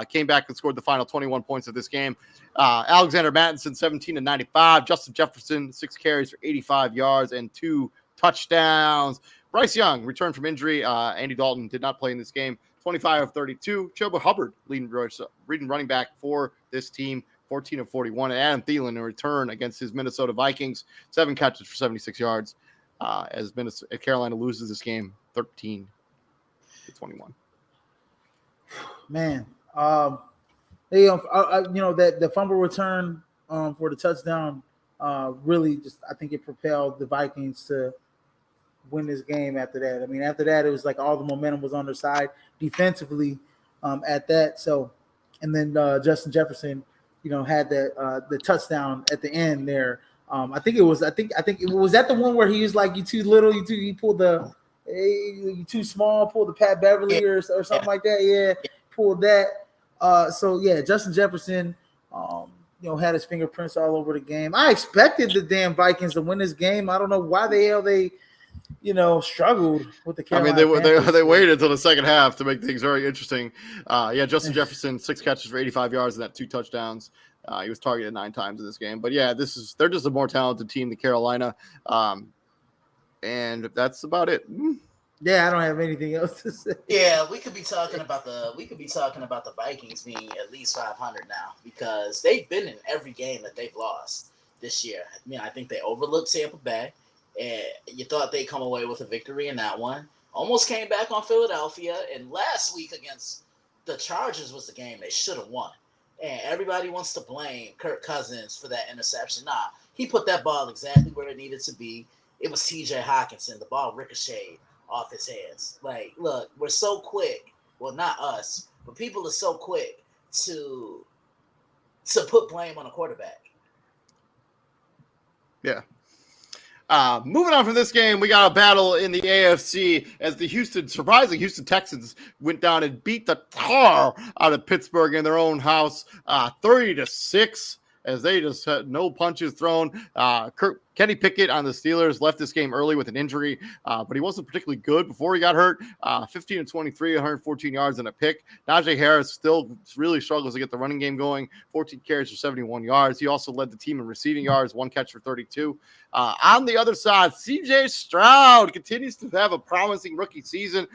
Came back and scored the final 21 points of this game. Alexander Mattinson, 17-95. Justin Jefferson, 6 carries for 85 yards and 2 touchdowns. Bryce Young returned from injury. Andy Dalton did not play in this game. 25 of 32. Chuba Hubbard leading running back for this team. 14 of 41, and Adam Thielen in return against his Minnesota Vikings, 7 catches for 76 yards, as Carolina loses this game 13-21. Man, that the fumble return for the touchdown really just, I think it propelled the Vikings to win this game after that. I mean, after that, it was like all the momentum was on their side defensively at that. So, and then Justin Jefferson, had the touchdown at the end there. I think it was that the one where he was like, "You too little, you pulled the, you too small, pulled the Pat Beverly or something like that." Yeah, pulled that. So yeah, Justin Jefferson, had his fingerprints all over the game. I expected the damn Vikings to win this game. I don't know why the hell they, struggled with the Carolina Panthers. They waited until the second half to make things very interesting. Justin Jefferson, 6 catches for 85 yards and that 2 touchdowns. He was targeted 9 times in this game. But yeah, they're just a more talented team than Carolina. And that's about it. Yeah, I don't have anything else to say. Yeah, we could be talking about the Vikings being at least 500 now because they've been in every game that they've lost this year. I mean, I think they overlooked Tampa Bay. And you thought they'd come away with a victory in that one. Almost came back on Philadelphia. And last week against the Chargers was the game they should have won. And everybody wants to blame Kirk Cousins for that interception. Nah, he put that ball exactly where it needed to be. It was TJ Hawkinson. The ball ricocheted off his hands. Like, look, we're so quick. Well, not us, but people are so quick to put blame on a quarterback. Yeah. Moving on from this game, we got a battle in the AFC as the surprising Houston Texans went down and beat the tar out of Pittsburgh in their own house, 30-6, as they just had no punches thrown. Kenny Pickett on the Steelers left this game early with an injury, but he wasn't particularly good before he got hurt. 15-23, 114 yards and a pick. Najee Harris still really struggles to get the running game going. 14 carries for 71 yards. He also led the team in receiving yards, 1 catch for 32. On the other side, C.J. Stroud continues to have a promising rookie season,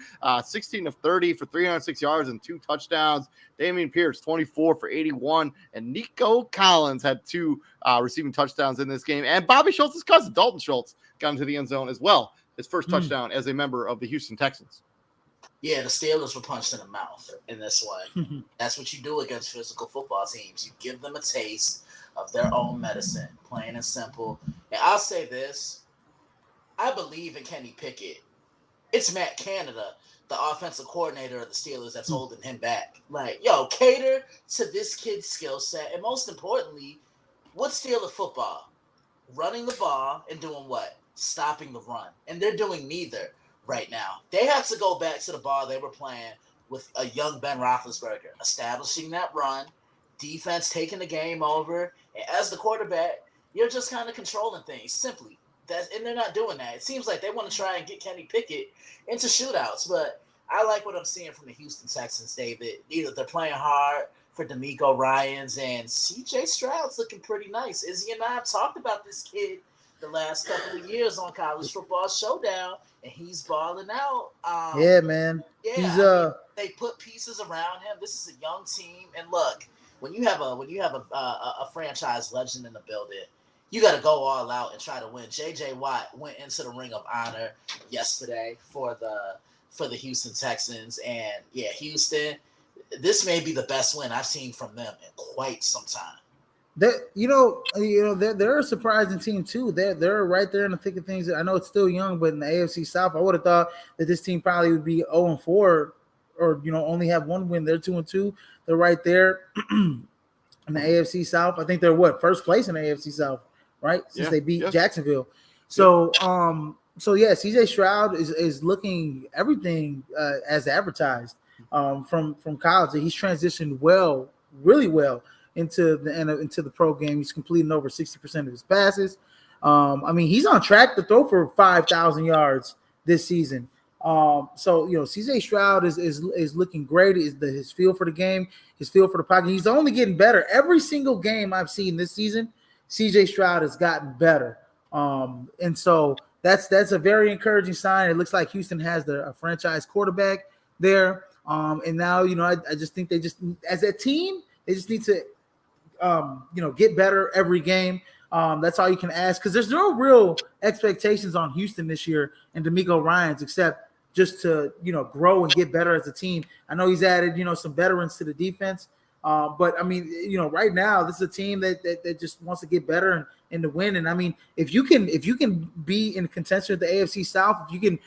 16 of 30 for 306 yards and 2 touchdowns. Dameon Pierce, 24 for 81, and Nico Collins had 2 receiving touchdowns in this game. And Bobby Schultz's cousin, Dalton Schultz, got into the end zone as well. His first touchdown as a member of the Houston Texans. Yeah, the Steelers were punched in the mouth in this one. That's what you do against physical football teams. You give them a taste of their own medicine, plain and simple. And I'll say this. I believe in Kenny Pickett. It's Matt Canada, the offensive coordinator of the Steelers, that's holding him back. Like, yo, cater to this kid's skill set. And most importantly, what's Steeler football? Running the ball and doing what? Stopping the run. And they're doing neither right now. They have to go back to the ball they were playing with a young Ben Roethlisberger, establishing that run, defense taking the game over, and as the quarterback, You're just kind of controlling things simply. And they're not doing that. It seems like they want to try and get Kenny Pickett into shootouts, but I like what I'm seeing from the Houston Texans, David. Either they're playing hard for D'Amico Ryans, and C.J. Stroud's looking pretty nice. Izzy and I have talked about this kid the last couple of years on College Football Showdown, and he's balling out. Yeah, man. Yeah, He's they put pieces around him. This is a young team, and look, when you have a franchise legend in the building, you got to go all out and try to win. J.J. Watt went into the Ring of Honor yesterday for the Houston Texans, and yeah, Houston. This may be the best win I've seen from them in quite some time. They're a surprising team too. They're right there in the thick of things. I know it's still young, but in the AFC South, I would have thought that this team probably would be 0-4, or only have one win. They're 2-2. They're right there in the AFC South. I think they're first place in the AFC South, right? Since they beat Jacksonville. So yeah, CJ Stroud is looking everything as advertised from college. He's transitioned really well into the pro game. He's completing over 60% of his passes. He's on track to throw for 5,000 yards this season. CJ Stroud is looking great. His feel for the game, his feel for the pocket. He's only getting better. Every single game I've seen this season, CJ Stroud has gotten better. And so that's a very encouraging sign. It looks like Houston has a franchise quarterback there. And now, I just think they just, as a team, they just need to, get better every game. That's all you can ask, because there's no real expectations on Houston this year and D'Amico Ryans, except just to, grow and get better as a team. I know he's added, some veterans to the defense. But right now, this is a team that just wants to get better and to win. And if you can be in contention with the AFC South, if you can,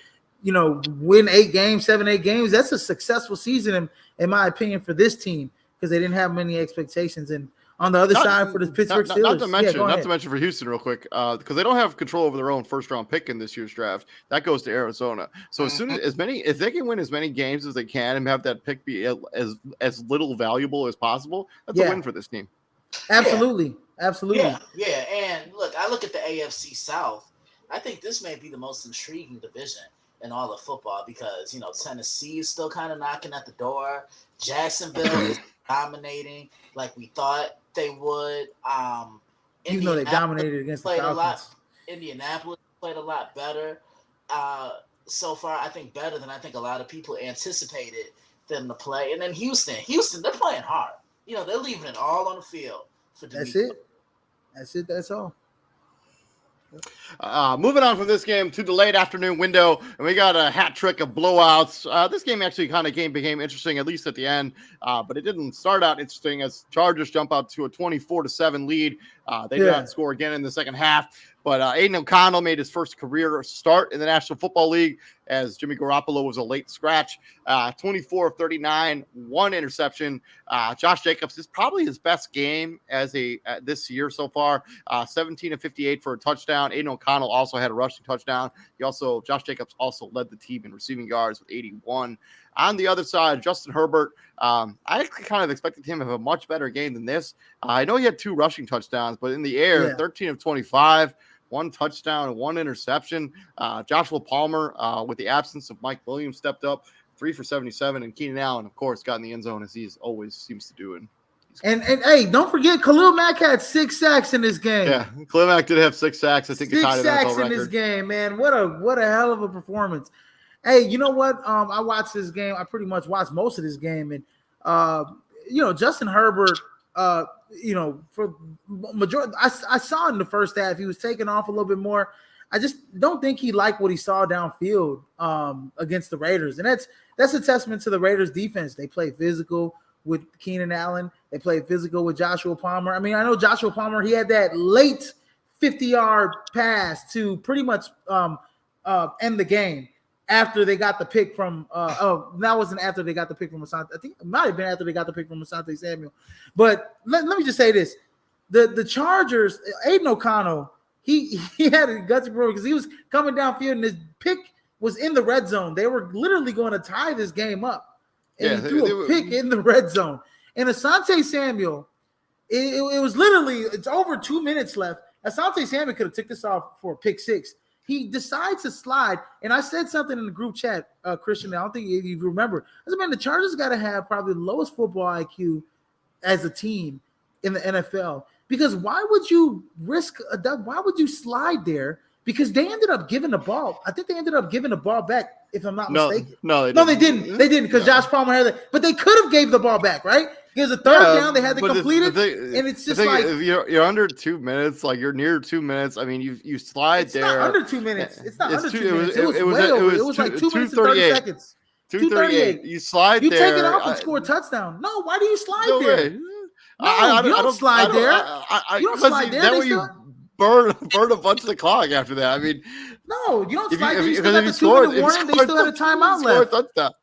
win 8 games, 7-8 games, that's a successful season in my opinion for this team, because they didn't have many expectations. And on the other side for the Pittsburgh Steelers, not to mention for Houston real quick, because they don't have control over their own first round pick in this year's draft. That goes to Arizona. So if they can win as many games as they can and have that pick be as little valuable as possible, that's a win for this team. Absolutely. Yeah. And look, I look at the AFC South. I think this may be the most intriguing division in all of football, because Tennessee is still kind of knocking at the door. Jacksonville is dominating like we thought they would. They dominated against the Falcons. Indianapolis played a lot better so far. I think better than I think a lot of people anticipated them to play. And then Houston, they're playing hard. They're leaving it all on the field for D'Amico. That's it. That's all. Moving on from this game to the late afternoon window, and we got a hat trick of blowouts. This game actually became interesting, at least at the end, but it didn't start out interesting as Chargers jump out to a 24-7 lead. They did not score again in the second half, but Aiden O'Connell made his first career start in the National Football League, as Jimmy Garoppolo was a late scratch. 24 of 39, 1 interception. Josh Jacobs is probably his best game as this year so far. 17 of 58 for a touchdown. Aiden O'Connell also had a rushing touchdown. Josh Jacobs also led the team in receiving yards with 81. On the other side, Justin Herbert, I actually kind of expected him to have a much better game than this. I know he had 2 rushing touchdowns, but in the air, 13 of 25. 1 touchdown and 1 interception. Joshua Palmer, with the absence of Mike Williams, stepped up 3 for 77, and Keenan Allen, of course, got in the end zone as he always seems to do. And hey, don't forget, Khalil Mack had 6 sacks in this game. Yeah, Khalil Mack did have 6 sacks. I think 6 sacks in this game, man. What a hell of a performance. Hey, you know what? I watched this game. I pretty much watched most of this game, and Justin Herbert. For majority, I saw in the first half he was taking off a little bit more. I just don't think he liked what he saw downfield against the Raiders, and that's a testament to the Raiders' defense. They play physical with Keenan Allen. They play physical with Joshua Palmer. I know Joshua Palmer. He had that late 50-yard pass to pretty much end the game. After they got the pick from that wasn't after they got the pick from Asante. I think it might have been after they got the pick from Asante Samuel. But let me just say this. The Chargers, Aiden O'Connell, he had a gutsy problem because he was coming downfield and his pick was in the red zone. They were literally going to tie this game up. And he threw a pick in the red zone. And Asante Samuel, it was literally, it's over 2 minutes left. Asante Samuel could have took this off for a pick six. He decides to slide, and I said something in the group chat, Christian. I don't think you remember. I said, man, the Chargers got to have probably the lowest football IQ as a team in the NFL, because why would you risk why would you slide there? Because they ended up giving the ball. I think they ended up giving the ball back, if I'm not mistaken. No, they didn't. They didn't, because Josh Palmer had it. But they could have gave the ball back, right? It was a third down. They had to complete it, and it's just like if you're under 2 minutes, like you're near 2 minutes. I mean, you slide there. Not under 2 minutes. It's not under 2 minutes. It was way over. It was like 2 minutes and 30 seconds. 2:38. You slide you there. You take it off and score a touchdown. No, why do you slide no there? Way. No, you don't slide there. You don't slide there. That way you burn a bunch of the clock after that. I mean, no, you don't slide there. You still got the 2 minute warning. They still had a timeout left.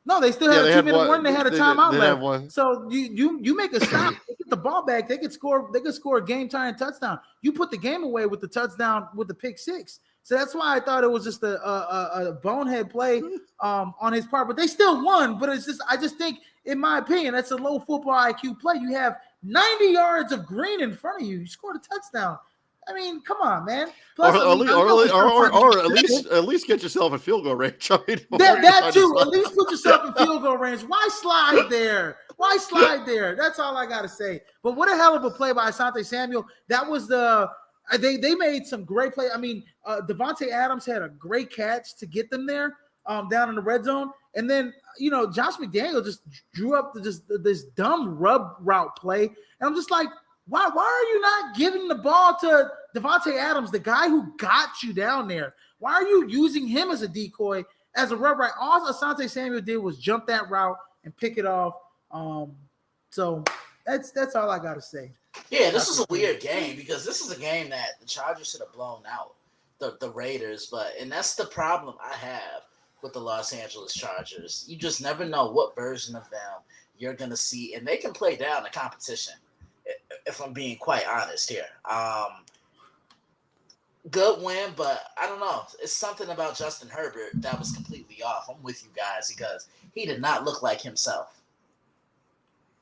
No, they still had a 2 minute warning. They had a timeout left. So you make a stop, they get the ball back. They could score a game tying touchdown. You put the game away with the touchdown with the pick six. So that's why I thought it was just a bonehead play on his part. But they still won. But I just think, in my opinion, that's a low football IQ play. You have 90 yards of green in front of you. You scored a touchdown. I mean, come on, man. Plus, or at least get yourself a field goal range. I mean, that too. At least put yourself in field goal range. Why slide there? Why slide there? That's all I got to say. But what a hell of a play by Asante Samuel. That was they made some great play. I mean, Devontae Adams had a great catch to get them there down in the red zone. And then, Josh McDaniel just drew up this dumb rub route play. And I'm just like, why are you not giving the ball to Devontae Adams, the guy who got you down there? Why are you using him as a decoy, as a rub route? All Asante Samuel did was jump that route and pick it off. So that's all I got to say. Yeah, this is a weird game, because this is a game that the Chargers should have blown out the Raiders. And that's the problem I have with the Los Angeles Chargers. You just never know what version of them you're going to see, and they can play down the competition, if I'm being quite honest here. Good win, but I don't know. It's something about Justin Herbert that was completely off. I'm with you guys, because he did not look like himself.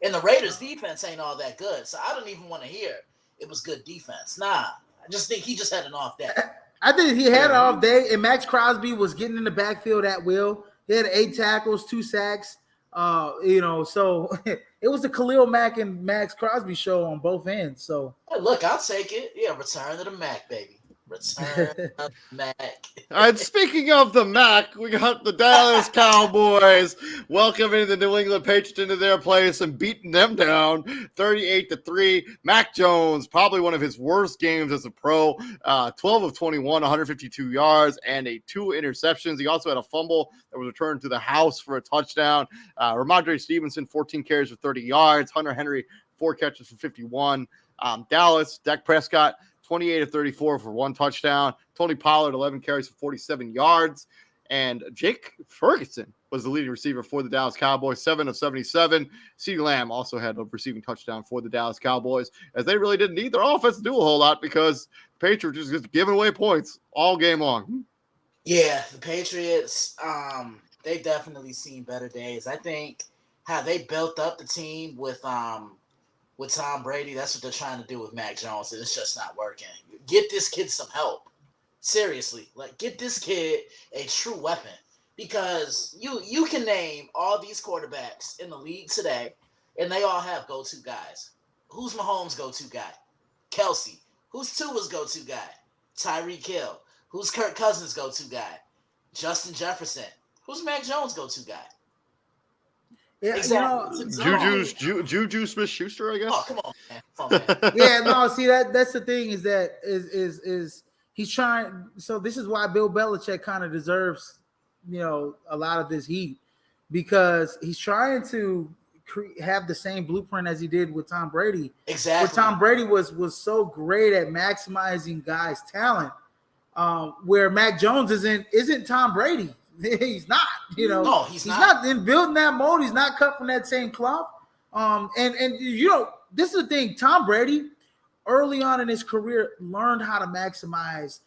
And the Raiders' defense ain't all that good, so I don't even want to hear it was good defense. Nah, I just think he just had an off day. I think he had an off day, and Max Crosby was getting in the backfield at will. He had 8 tackles, 2 sacks. So it was the Khalil Mack and Max Crosby show on both ends. So hey, look, I'll take it. Yeah, return to the Mac, baby. Return to the Mac. And speaking of the Mac, we got the Dallas Cowboys welcoming the New England Patriots into their place and beating them down 38-3. Mac Jones, probably one of his worst games as a pro, 12 of 21, 152 yards, and 2 interceptions. He also had a fumble that was returned to the house for a touchdown. Ramondre Stevenson, 14 carries for 30 yards. Hunter Henry, 4 catches for 51. Dallas, Dak Prescott, 28 of 34 for 1 touchdown. Tony Pollard, 11 carries for 47 yards. And Jake Ferguson was the leading receiver for the Dallas Cowboys, 7 of 77. CeeDee Lamb also had a receiving touchdown for the Dallas Cowboys, as they really didn't need their offense to do a whole lot, because the Patriots just giving away points all game long. Yeah, the Patriots, they've definitely seen better days. I think how they built up the team with Tom Brady, that's what they're trying to do with Mac Jones, and it's just not working. Get this kid some help. Seriously, get this kid a true weapon, because you can name all these quarterbacks in the league today, and they all have go-to guys. Who's Mahomes' go-to guy? Kelsey. Who's Tua's go-to guy? Tyreek Hill. Who's Kirk Cousins' go-to guy? Justin Jefferson. Who's Mac Jones' go-to guy? Yeah, exactly. Juju Smith-Schuster, I guess. Oh, come on, man. Yeah, no. See, that's the thing, is that is he's trying. So this is why Bill Belichick kind of deserves, a lot of this heat, because he's trying to have the same blueprint as he did with Tom Brady. Exactly. Where Tom Brady was so great at maximizing guys' talent, where Mac Jones isn't Tom Brady. He's not, No, he's not. In building that mold. He's not cut from that same cloth. This is the thing. Tom Brady, early on in his career, learned how to maximize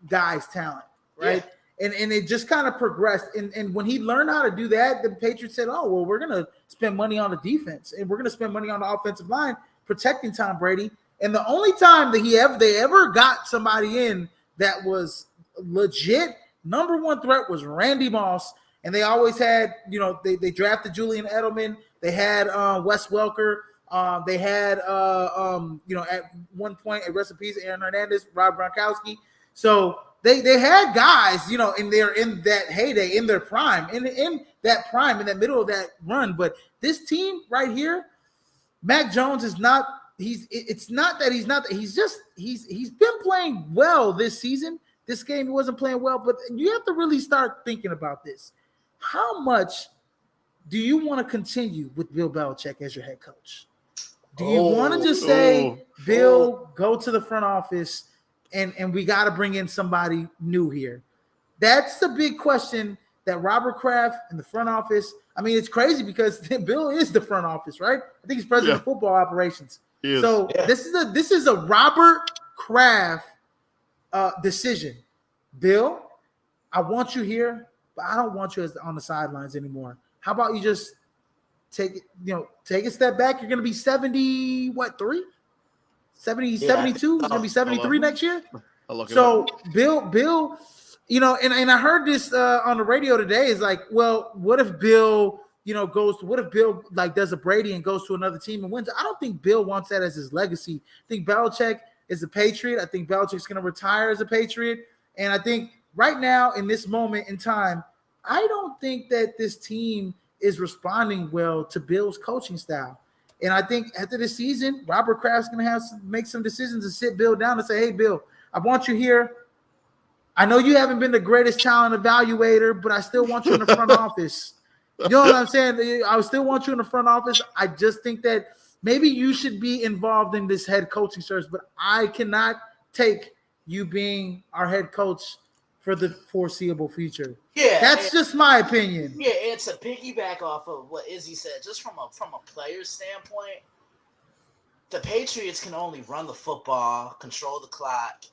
guys' talent, right? Yeah. And it just kind of progressed. And when he learned how to do that, the Patriots said, "Oh, well, we're going to spend money on the defense, and we're going to spend money on the offensive line protecting Tom Brady." And the only time that they ever got somebody in that was legit number one threat was Randy Moss. And they always had, they drafted Julian Edelman. They had Wes Welker. They had, at one point, rest in peace, Aaron Hernandez, Rob Gronkowski. So they had guys, in that heyday, in their prime, in that prime, in the middle of that run. But this team right here, Mac Jones is not. He's been playing well this season. This game he wasn't playing well, but you have to really start thinking about this. How much do you want to continue with Bill Belichick as your head coach? Do you want to just say, Bill, go to the front office and we got to bring in somebody new here? That's the big question that Robert Kraft and the front office. I mean, it's crazy because Bill is the front office, right? I think he's president of football operations. So this is a Robert Kraft decision. Bill, I want you here, but I don't want you on the sidelines anymore. How about you just take a step back? You're going to be 72? He's going to be 73 next year. So Bill, and I heard this on the radio today. Is like, well, what if Bill, what if Bill does a Brady and goes to another team and wins? I don't think Bill wants that as his legacy. I think Belichick is a Patriot. I think Belichick's going to retire as a Patriot. And I think right now in this moment in time, I don't think that this team is responding well to Bill's coaching style. And I think after this season, Robert Kraft's going to have to make some decisions and sit Bill down and say, hey, Bill, I want you here. I know you haven't been the greatest talent evaluator, but I still want you in the front office. You know what I'm saying? I still want you in the front office. I just think that maybe you should be involved in this head coaching search, but I cannot take you being our head coach for the foreseeable future. Yeah, that's just my opinion. Yeah, it's a piggyback off of what Izzy said. Just from a player's standpoint, the Patriots can only run the football, control the clock,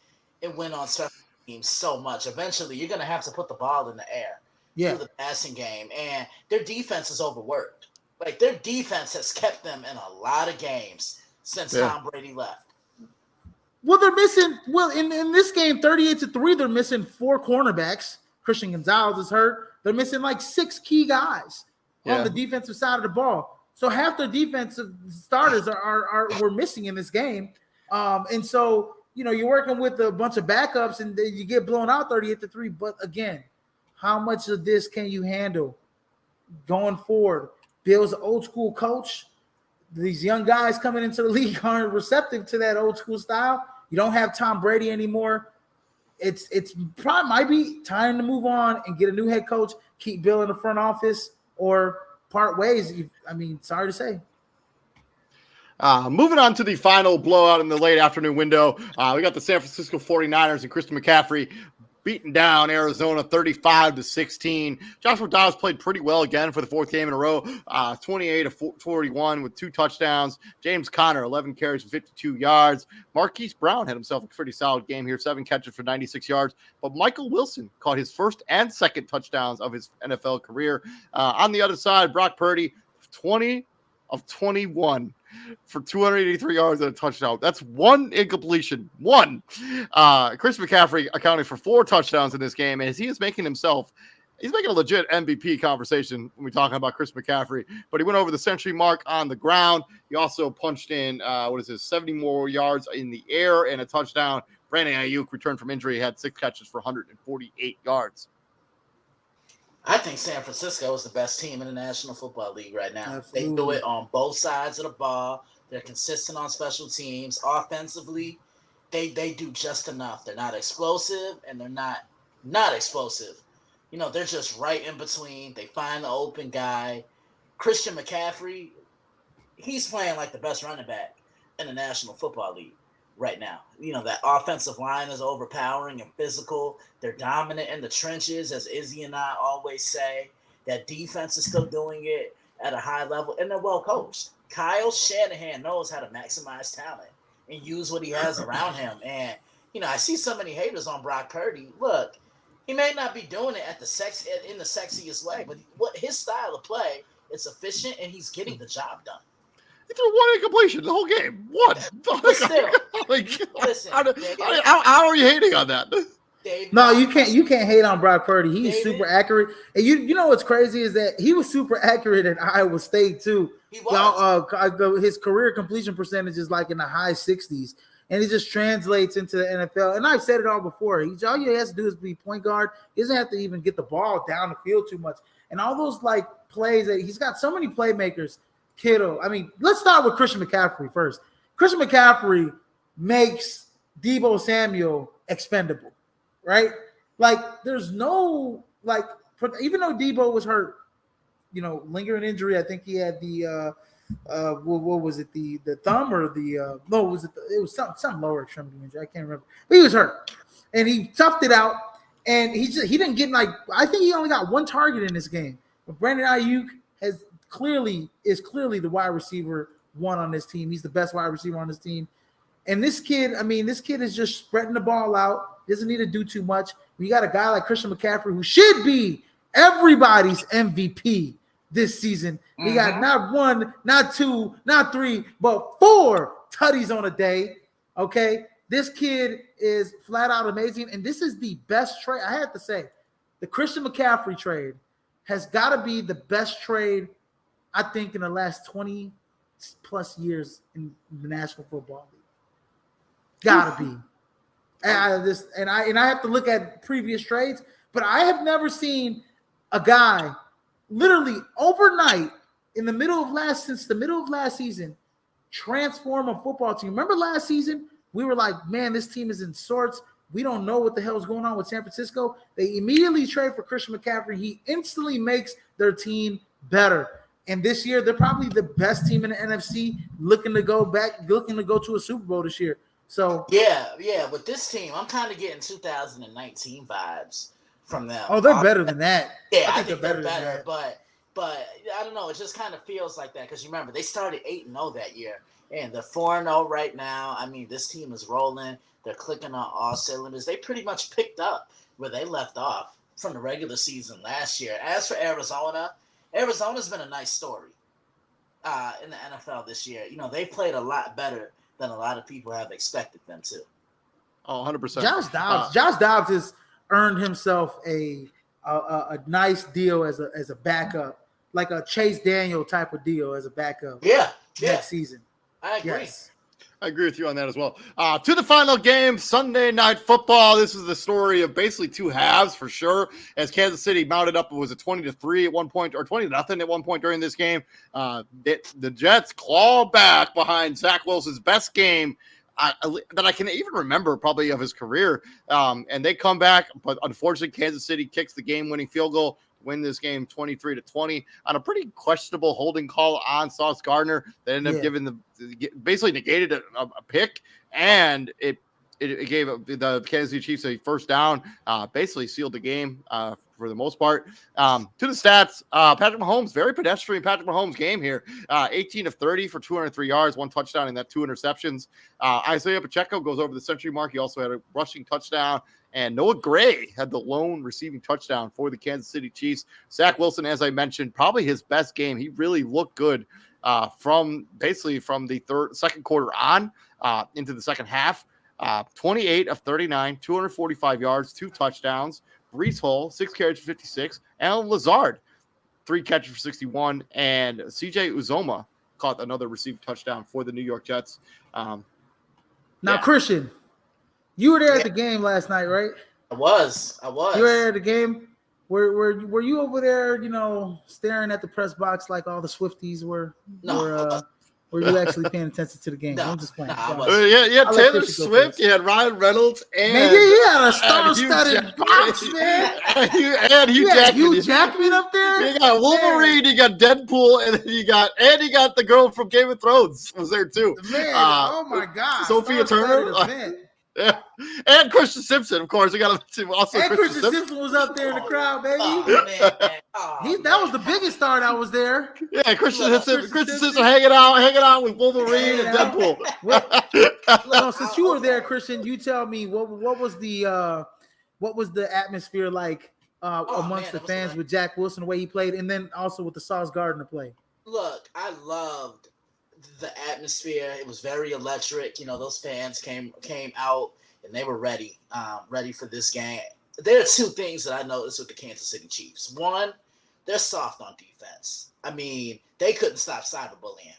and win on special teams so much. Eventually, you're going to have to put the ball in the air through the passing game, and their defense is overworked. Like, their defense has kept them in a lot of games since Tom Brady left. Well, they're missing. Well, in this game, 38-3, they're missing 4 cornerbacks. Christian Gonzalez is hurt. They're missing 6 key guys on the defensive side of the ball. So half their defensive starters were missing in this game. And so, you're working with a bunch of backups and you get blown out 38-3. But again, how much of this can you handle going forward? Bill's an old school coach. These young guys coming into the league aren't receptive to that old school style. You don't have Tom Brady anymore. It's probably might be time to move on and get a new head coach, keep Bill in the front office, or part ways. I mean, sorry to say. Moving on to the final blowout in the late afternoon window. We got the San Francisco 49ers and Christian McCaffrey beating down Arizona 35-16. Joshua Dobbs played pretty well again for the 4th game in a row, 28-41 with 2 touchdowns. James Conner, 11 carries for 52 yards. Marquise Brown had himself a pretty solid game here, 7 catches for 96 yards. But Michael Wilson caught his first and second touchdowns of his NFL career. On the other side, Brock Purdy, 20 of 21 for 283 yards and a touchdown. That's 1 incompletion. 1. Chris McCaffrey accounted for 4 touchdowns in this game, as he is making he's making a legit MVP conversation when we're talking about Chris McCaffrey. But he went over the century mark on the ground. He also punched in, 70 more yards in the air and a touchdown. Brandon Ayuk returned from injury. He had 6 catches for 148 yards. I think San Francisco is the best team in the National Football League right now. Absolutely. They do it on both sides of the ball. They're consistent on special teams. Offensively, they do just enough. They're not explosive, and they're not explosive. They're just right in between. They find the open guy. Christian McCaffrey, he's playing like the best running back in the National Football League right now. That offensive line is overpowering and physical. They're dominant in the trenches, as Izzy and I always say. That defense is still doing it at a high level, and they're well coached. Kyle Shanahan knows how to maximize talent and use what he has around him. And, I see so many haters on Brock Purdy. Look, he may not be doing it in the sexiest way, but his style of play, it's efficient, and he's getting the job done. He threw one incompletion the whole game. One. But still, like, listen, how are you hating on that? No, you can't hate on Brock Purdy. He's super accurate. And you know what's crazy is that he was super accurate at Iowa State too. He was. His career completion percentage is like in the high 60s, and it just translates into the NFL. And I've said it all before. All he has to do is be point guard. He doesn't have to even get the ball down the field too much. And all those like plays that he's got so many playmakers. Kittle. I mean, let's start with Christian McCaffrey first. Christian McCaffrey makes Deebo Samuel expendable, right? Like, there's no like, even though Deebo was hurt, lingering injury. I think he had the what was it, the thumb or the no, was it? It was some lower extremity injury. I can't remember, but he was hurt, and he toughed it out. And he didn't get I think he only got one target in this game. But Brandon Ayuk is clearly the wide receiver one on this team. He's the best wide receiver on this team. And this kid is just spreading the ball out. Doesn't need to do too much. We got a guy like Christian McCaffrey who should be everybody's MVP this season. He got not one, not two, not three, but 4 tutties on a day. Okay. This kid is flat out amazing. And this is the best trade. I have to say, the Christian McCaffrey trade has got to be the best trade, I think, in the last 20 plus years in the National Football League. Gotta be. And I have to look at previous trades, but I have never seen a guy literally overnight since the middle of last season transform a football team. Remember last season, we were like, man, this team is in sorts. We don't know what the hell is going on with San Francisco. They immediately trade for Christian McCaffrey. He instantly makes their team better. And this year, they're probably the best team in the NFC, looking to go to a Super Bowl this year. So yeah. With this team, I'm kind of getting 2019 vibes from them. Oh, they're better than that. Yeah, I think they're better. Than that. But I don't know. It just kind of feels like that because you remember they started 8-0 that year, and they're 4-0 right now. I mean, this team is rolling. They're clicking on all cylinders. They pretty much picked up where they left off from the regular season last year. As for Arizona's been a nice story in the NFL this year. They've played a lot better than a lot of people have expected them to. Oh, 100%. Josh Dobbs has earned himself a nice deal as a backup, like a Chase Daniel type of deal as a backup. Yeah. Next season. I agree. Yes. I agree with you on that as well. To the final game, Sunday Night Football. This is the story of basically two halves for sure. As Kansas City mounted up, it was a 20-3 at one point, or 20-0 at one point during this game. The Jets claw back behind Zach Wilson's best game that I can even remember probably of his career. And they come back, but unfortunately, Kansas City kicks the game-winning field goal, win this game 23-20 on a pretty questionable holding call on Sauce Gardner that ended up giving basically negated a pick, and it gave the Kansas City Chiefs a first down, basically sealed the game for the most part. To the stats, Patrick Mahomes, very pedestrian Patrick Mahomes game here, 18 of 30 for 203 yards, 1 touchdown, and that 2 interceptions. Isaiah Pacheco goes over the century mark. He also had a rushing touchdown. And Noah Gray had the lone receiving touchdown for the Kansas City Chiefs. Zach Wilson, as I mentioned, probably his best game. He really looked good from the second quarter on into the second half. 28 of 39, 245 yards, 2 touchdowns. Breece Hall, 6 carries for 56. Alan Lazard, 3 catches for 61. And CJ Uzoma caught another receiving touchdown for the New York Jets. Christian, you were there at the game last night, right? I was. You were there at the game. Were you over there, staring at the press box like all the Swifties were? No. Were you actually paying attention to the game? No, I'm just playing. Taylor Swift. You had Ryan Reynolds, and you had a star-studded box, man. and Hugh Jackman up there. You got Wolverine, you got Deadpool, and then you got the girl from Game of Thrones was there too. Man, oh my God, Sophia Turner. Yeah, and Christian Simpson, of course. We got to also. And Christian Simpson was up there in the crowd, baby. That was the biggest star that was there. Yeah, Christian Simpson hanging out with Wolverine and Deadpool. Since you were there, Christian, you tell me what was the atmosphere like amongst the fans with Jack Wilson, the way he played, and then also with the Sauce Gardner play. Look, I loved the atmosphere. It was very electric. Those fans came out and they were ready for this game. There are two things that I noticed with the Kansas City Chiefs. One, they're soft on defense. I mean, they couldn't stop cyberbullying.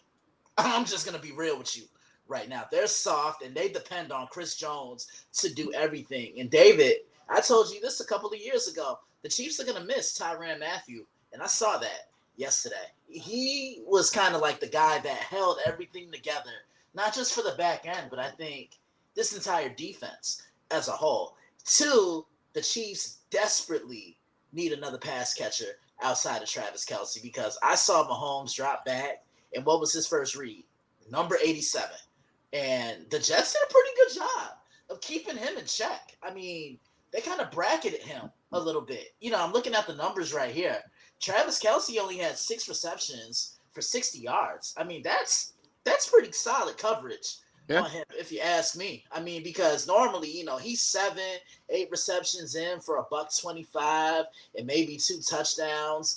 I'm just going to be real with you right now. They're soft, and they depend on Chris Jones to do everything. And David, I told you this a couple of years ago. The Chiefs are going to miss Tyrann Mathieu, and I saw that yesterday. He was kind of like the guy that held everything together, not just for the back end, but I think this entire defense as a whole. Two, the Chiefs desperately need another pass catcher outside of Travis Kelce, because I saw Mahomes drop back, and what was his first read? Number 87. And the Jets did a pretty good job of keeping him in check. I mean, they kind of bracketed him a little bit. I'm looking at the numbers right here. Travis Kelce only had 6 receptions for 60 yards. I mean, that's pretty solid coverage on him, if you ask me. I mean, because normally, he's 7, 8 receptions in for $125 and maybe 2 touchdowns.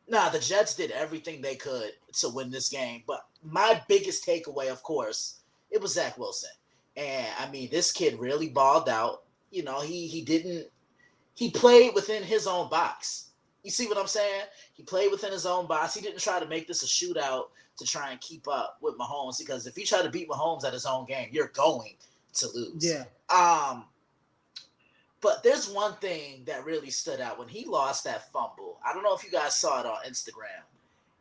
The Jets did everything they could to win this game. But my biggest takeaway, of course, it was Zach Wilson. And, I mean, this kid really balled out. He played within his own box. You see what I'm saying? He played within his own box. He didn't try to make this a shootout to try and keep up with Mahomes, because if you try to beat Mahomes at his own game, you're going to lose. Yeah. But there's one thing that really stood out when he lost that fumble. I don't know if you guys saw it on Instagram.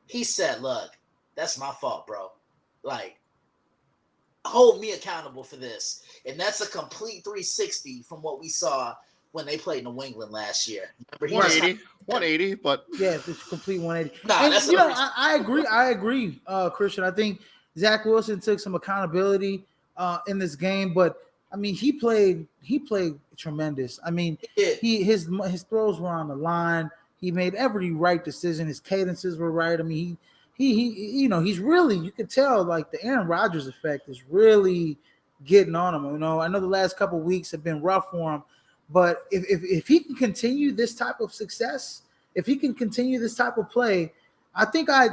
He said, "Look, that's my fault, bro. Like, hold me accountable for this." And that's a complete 360 from what we saw when they played New England last year. Remember, 180, but yeah, it's a complete 180. I agree, Christian. I think Zach Wilson took some accountability in this game, but I mean, he played tremendous. I mean, his throws were on the line. He made every right decision. His cadences were right. I mean, he's really, you could tell, like, the Aaron Rodgers effect is really getting on him. I know the last couple of weeks have been rough for him, but if he can continue this type of success, if he can continue this type of play, I think I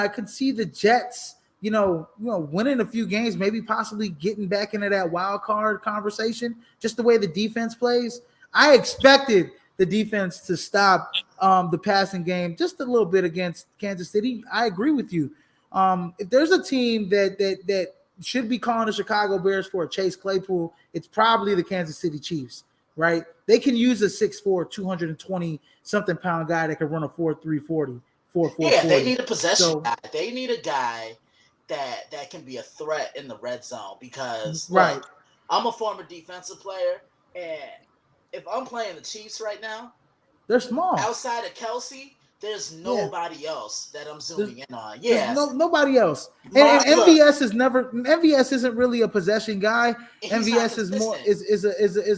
could see the Jets, winning a few games, maybe possibly getting back into that wild card conversation, just the way the defense plays. I expected the defense to stop the passing game just a little bit against Kansas City. I agree with you. If there's a team that should be calling the Chicago Bears for a Chase Claypool, it's probably the Kansas City Chiefs, right? They can use a 6'4", 220-something pound guy that can run a 4.3 40, 4.4. Yeah, they need a possession guy. They need a guy that can be a threat in the red zone, because look, I'm a former defensive player, and if I'm playing the Chiefs right now, they're small. Outside of Kelce, there's nobody else that I'm zooming in on. Yeah, nobody else. And MVS isn't really a possession guy. MVS is more is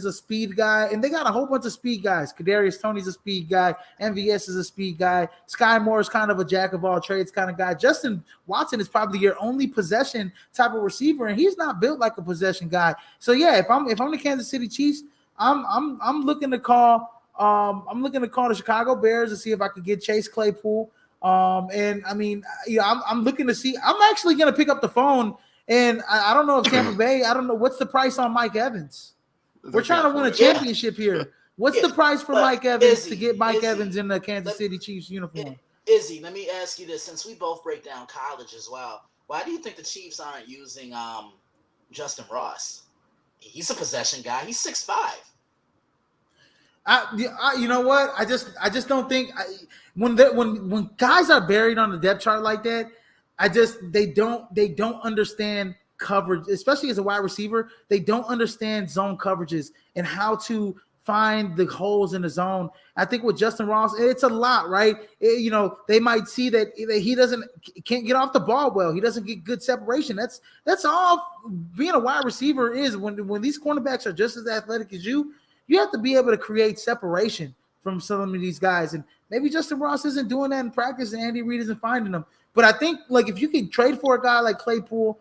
a speed guy, and they got a whole bunch of speed guys. Kadarius Toney's a speed guy. MVS is a speed guy. Sky Moore is kind of a jack of all trades kind of guy. Justin Watson is probably your only possession type of receiver, and he's not built like a possession guy. So yeah, if I'm the Kansas City Chiefs, I'm looking to call. I'm looking to call the Chicago Bears to see if I could get Chase Claypool. And I mean, I'm looking to see. I'm actually going to pick up the phone, and I don't know if Tampa Bay. I don't know what's the price on Mike Evans. We're trying to win a championship here. What's the price for Mike Evans to get Mike Evans in the Kansas City Chiefs uniform? Izzy, let me ask you this: since we both break down college as well, why do you think the Chiefs aren't using Justin Ross? He's a possession guy. He's 6'5". You know what? I just don't think when guys are buried on the depth chart like that, they don't understand coverage, especially as a wide receiver. They don't understand zone coverages and how to find the holes in the zone. I think with Justin Ross, it's a lot, right? They might see that he can't get off the ball well. He doesn't get good separation. That's all being a wide receiver is. When these cornerbacks are just as athletic as you have to be able to create separation from some of these guys. And maybe Justin Ross isn't doing that in practice, and Andy Reid isn't finding them. But I think, like, if you can trade for a guy like Claypool,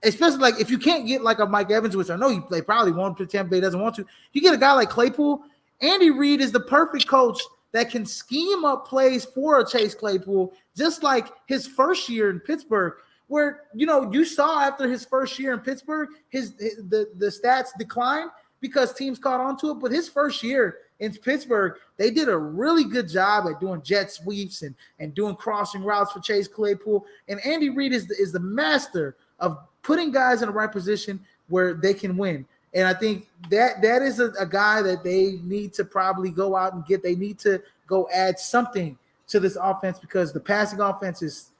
especially like if you can't get like a Mike Evans, which I know they probably won't, but Tampa Bay doesn't want to. You get a guy like Claypool, Andy Reid is the perfect coach that can scheme up plays for a Chase Claypool, just like his first year in Pittsburgh where you saw after his first year in Pittsburgh, the stats declined because teams caught on to it. But his first year in Pittsburgh, they did a really good job at doing jet sweeps and doing crossing routes for Chase Claypool. And Andy Reid is the master of putting guys in the right position where they can win. And I think that is a guy that they need to probably go out and get. They need to go add something to this offense because the passing offense is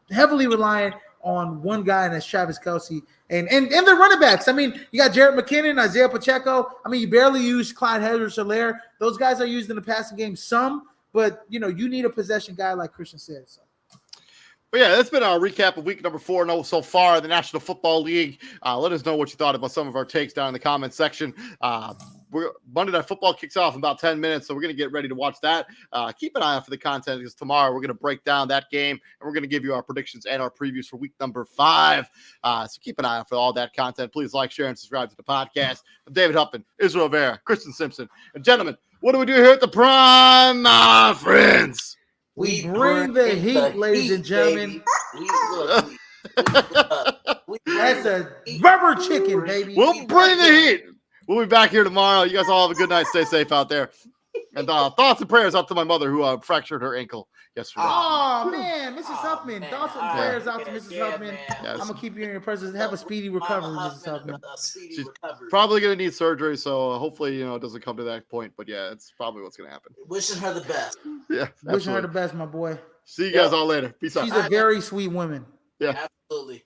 heavily reliant on one guy, and that's Travis Kelce. And the running backs. I mean, you got Jarrett McKinnon, Isaiah Pacheco. I mean, you barely use Clyde Edwards-Helaire. Those guys are used in the passing game some, but, you need a possession guy like Christian said. So. But yeah, that's been our recap of week number 4 so far in the National Football League. Let us know what you thought about some of our takes down in the comments section. Monday Night Football kicks off in about 10 minutes, so we're going to get ready to watch that. Keep an eye out for the content because tomorrow we're going to break down that game, and we're going to give you our predictions and our previews for week number 5. So keep an eye out for all that content. Please like, share, and subscribe to the podcast. I'm David Huffman, Israel Vera, Kristen Simpson. And gentlemen, what do we do here at the Prime, my friends? We bring the heat, ladies and gentlemen. That's a rubber chicken, baby. We'll bring the heat. We'll be back here tomorrow. You guys all have a good night. Stay safe out there. And thoughts and prayers out to my mother who fractured her ankle yesterday. Oh, man. Mrs. Huffman. Thoughts and prayers out to Mrs. Huffman. Yes. I'm going to keep you in your presence. Have a speedy recovery, Mrs. Huffman. She's probably going to need surgery, so hopefully, it doesn't come to that point. But, yeah, it's probably what's going to happen. Wishing her the best. Yeah, wishing her the best, my boy. See you guys all later. Peace out. She's a very sweet woman. Yeah. Absolutely.